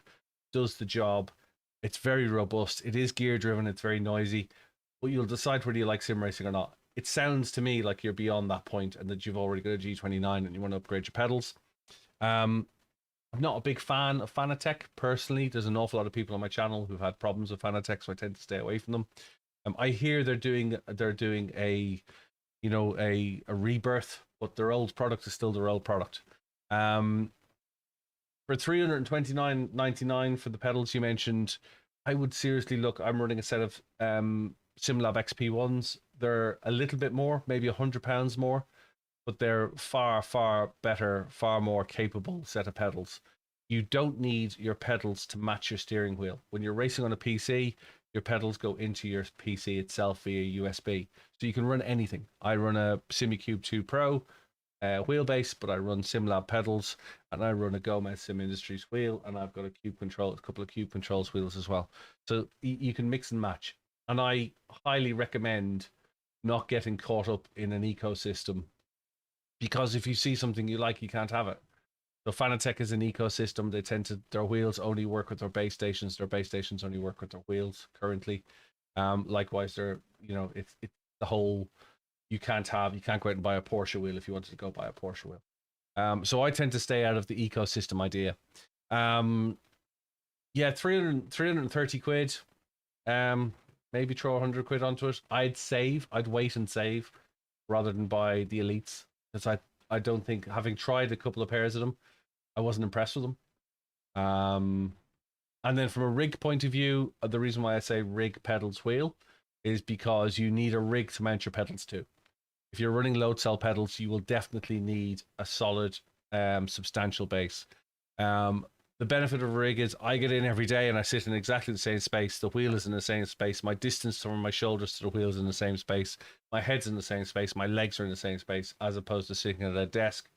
does the job. It's very robust. It is gear driven. It's very noisy. But you'll decide whether you like sim racing or not. It sounds to me like you're beyond that point and that you've already got a G29 and you want to upgrade your pedals. I'm not a big fan of Fanatec personally. There's an awful lot of people on my channel who've had problems with Fanatec, so I tend to stay away from them. I hear they're doing a a rebirth, but their old product is still their old product. For $329.99 for the pedals you mentioned, I would seriously look. I'm running a set of SimLab XP1s. They're a little bit more, maybe £100 more, but they're far better, far more capable set of pedals. You don't need your pedals to match your steering wheel. When you're racing on a PC, your pedals go into your PC itself via USB. So you can run anything. I run a SimiCube 2 Pro wheelbase, but I run SimLab pedals, and I run a Gomez Sim Industries wheel, and I've got a couple of Cube Controls wheels as well. So you can mix and match. And I highly recommend not getting caught up in an ecosystem, because if you see something you like, you can't have it. So Fanatec is an ecosystem. They their wheels only work with their base stations. Their base stations only work with their wheels currently. Likewise, it's the whole, you can't go out and buy a Porsche wheel if you wanted to go buy a Porsche wheel. So I tend to stay out of the ecosystem idea. Yeah, 330 quid. Maybe throw 100 quid onto it. I'd wait and save rather than buy the elites, because I don't think, having tried a couple of pairs of them, I wasn't impressed with them. And then from a rig point of view, the reason why I say rig, pedals, wheel is because you need a rig to mount your pedals to. If you're running load cell pedals, you will definitely need a solid, substantial base. The benefit of a rig is I get in every day and I sit in exactly the same space. The wheel is in the same space. My distance from my shoulders to the wheel is in the same space. My head's in the same space. My legs are in the same space, as opposed to sitting at a desk.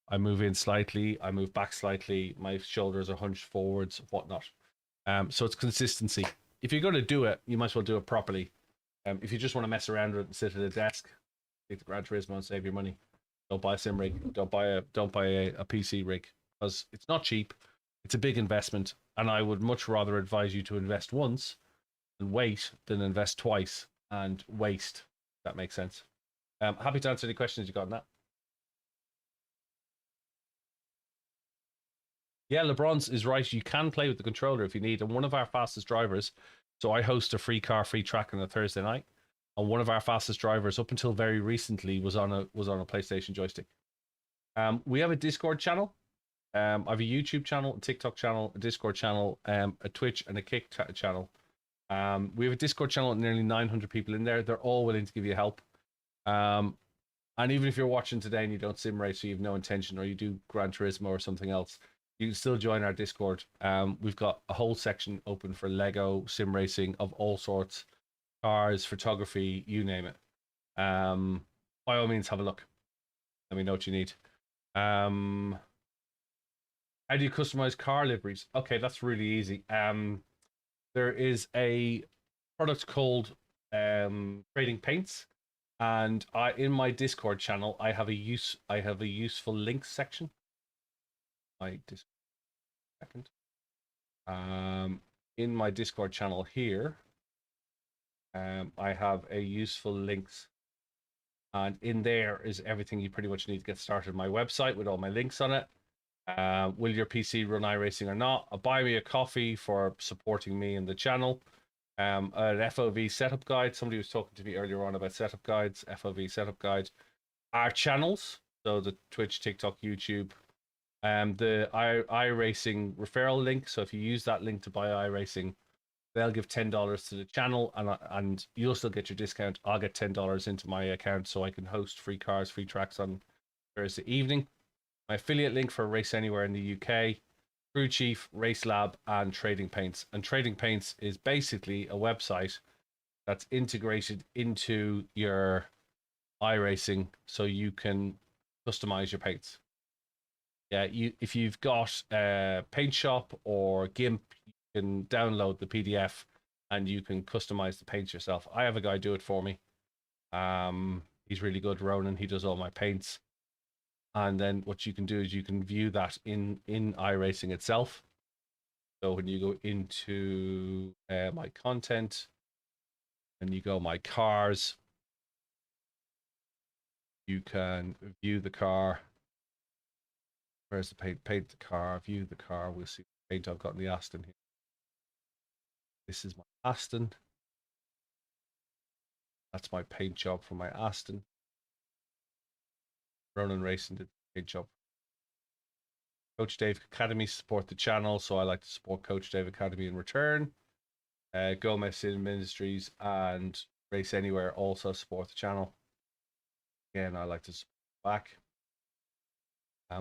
I move in slightly. I move back slightly. My shoulders are hunched forwards, whatnot. So it's consistency. If you're going to do it, you might as well do it properly. If you just want to mess around with it and sit at a desk, take the Gran Turismo and save your money. Don't buy a sim rig. Don't buy a PC rig, because it's not cheap. It's a big investment, and I would much rather advise you to invest once and wait than invest twice and waste. If that makes sense. Happy to answer any questions you got on that. Yeah, LeBron's is right. You can play with the controller if you need. And one of our fastest drivers, so I host a free car, free track on a Thursday night. And one of our fastest drivers, up until very recently, was on a PlayStation joystick. We have a Discord channel. I have a YouTube channel, a TikTok channel, a Discord channel, a Twitch, and a Kick channel. We have a Discord channel with nearly 900 people in there. They're all willing to give you help. And even if you're watching today and you don't sim race, so you have no intention, or you do Gran Turismo or something else, you can still join our Discord. We've got a whole section open for Lego, sim racing of all sorts, cars, photography, you name it. By all means, have a look. Let me know what you need. How do you customize car liveries? Okay, that's really easy. There is a product called Trading Paints, and in my Discord channel I have a useful links section. In my Discord channel here, I have a useful links, and in there is everything you pretty much need to get started. My website with all my links on it. Will your PC run iRacing or not? Buy me a coffee for supporting me in the channel. An FOV setup guide. Somebody was talking to me earlier on about setup guides. FOV setup guide. Our channels, so the Twitch, TikTok, YouTube. The iRacing referral link. So if you use that link to buy iRacing, they'll give $10 to the channel, and you'll still get your discount. I'll get $10 into my account, so I can host free cars, free tracks on Thursday evening. My affiliate link for Race Anywhere in the UK, Crew Chief, Race Lab, and Trading Paints. And Trading Paints is basically a website that's integrated into your iRacing, so you can customize your paints. Yeah, if you've got a paint shop or GIMP, you can download the PDF and you can customize the paints yourself. I have a guy do it for me. He's really good, Ronan. He does all my paints. And then what you can do is you can view that in iRacing itself. So when you go into my content and you go my cars, you can view the car. Where's the paint? Paint the car, view the car. We'll see the paint I've got in the Aston here. This is my Aston. That's my paint job for my Aston. Ronan Racing did the paint job. Coach Dave Academy support the channel, so I like to support Coach Dave Academy in return. Gomez Sim Ministries and Race Anywhere also support the channel. Again, I like to support back.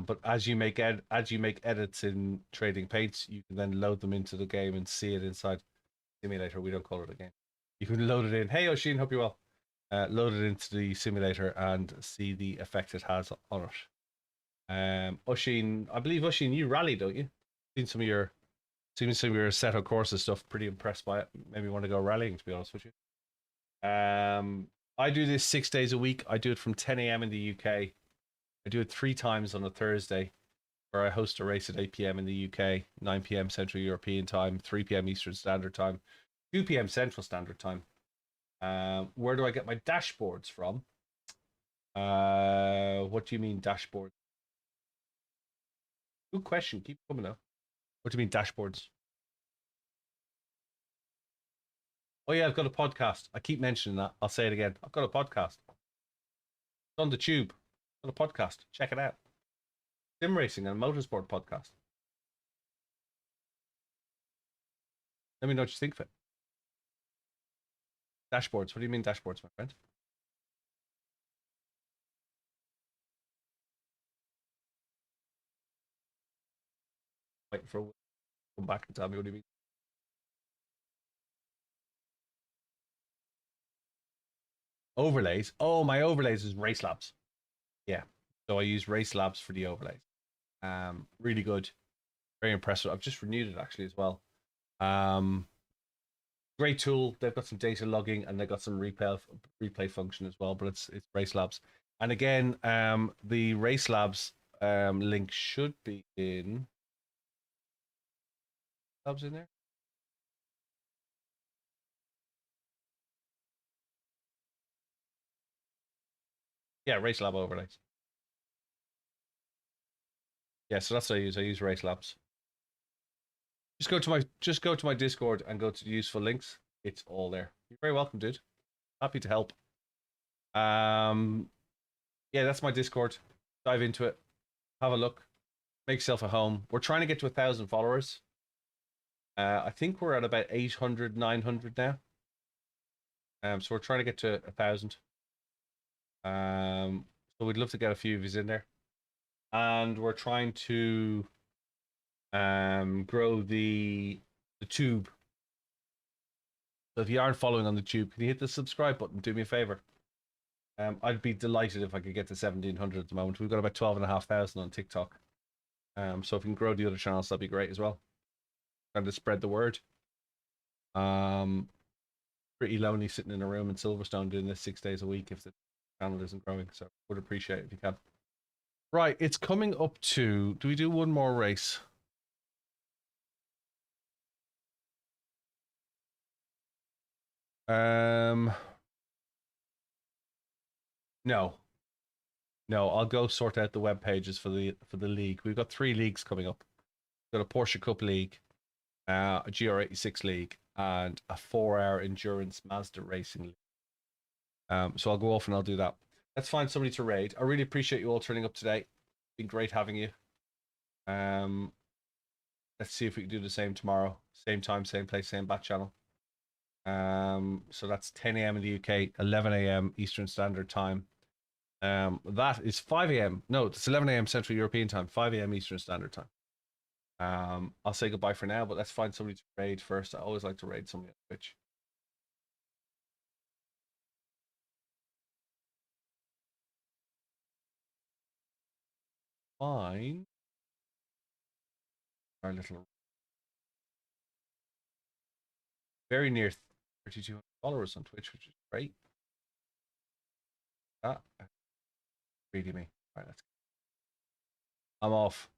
But as you make edits in Trading Paints, you can then load them into the game and see it inside simulator. We don't call it a game. You can load it in. Hey Oshin, hope you're well. Load it into the simulator and see the effect it has on it. Oshin, I believe Oshin, you rally, don't you? Seen some of your Seto courses stuff. Pretty impressed by it. Maybe want to go rallying, to be honest with you. I do this 6 days a week. I do it from 10 a.m. in the UK. I do it 3 times on a Thursday, where I host a race at 8 p.m. in the UK, 9 p.m. Central European Time, 3 p.m. Eastern Standard Time, 2 p.m. Central Standard Time. Where do I get my dashboards from? What do you mean dashboard? Good question. Keep coming up. What do you mean dashboards? Oh yeah, I've got a podcast. I keep mentioning that. I'll say it again. I've got a podcast. It's on the tube. I've got a podcast. Check it out. Sim racing and motorsport podcast. Let me know what you think of it. Dashboards. What do you mean dashboards, my friend? Wait for come back and tell me what do you mean. Overlays. Oh, my overlays is Race Labs. Yeah. So I use Race Labs for the overlays. Really good. Very impressive. I've just renewed it actually as well. Great tool. They've got some data logging and they've got some replay function as well. But it's Race Labs. And again, the Race Labs link should be in Labs in there. Yeah, Race Lab overlays. Yeah, so that's what I use. I use Race Labs. Just go to my Discord and go to the useful links. It's all there. You're very welcome, dude. Happy to help. Yeah, that's my Discord. Dive into it. Have a look. Make yourself a home. We're trying to get to 1,000 followers. I think we're at about 800, 900 now. So we're trying to get to 1,000. So we'd love to get a few of you in there. And we're trying to grow the tube. So if you aren't following on the tube, can you hit the subscribe button? Do me a favor. I'd be delighted if I could get to 1,700 at the moment. We've got about 12,500 on TikTok. So if we can grow the other channels, that'd be great as well. Trying to spread the word. Pretty lonely sitting in a room in Silverstone doing this 6 days a week if the channel isn't growing. So would appreciate it if you can. Right, it's coming up to. Do we do one more race? No. No, I'll go sort out the web pages for the league. We've got 3 leagues coming up. We've got a Porsche Cup league, a GR86 league, and a 4-hour endurance Mazda racing league. So I'll go off and I'll do that. Let's find somebody to raid. I really appreciate you all turning up today. It's been great having you. Let's see if we can do the same tomorrow. Same time, same place, same bat channel. So that's 10 a.m. in the UK, 11 a.m. Eastern Standard Time. That is 5 a.m. No, it's 11 a.m. Central European Time, 5 a.m. Eastern Standard Time. I'll say goodbye for now, but let's find somebody to raid first. I always like to raid somebody on Twitch. Fine. Our little. Very near 3,200 followers on Twitch, which is great. That really me. All right, let's go. I'm off.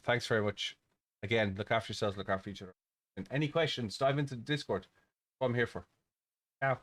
Thanks very much. Again, look after yourselves, look after each other. And any questions, dive into the Discord. That's what I'm here for. Ciao.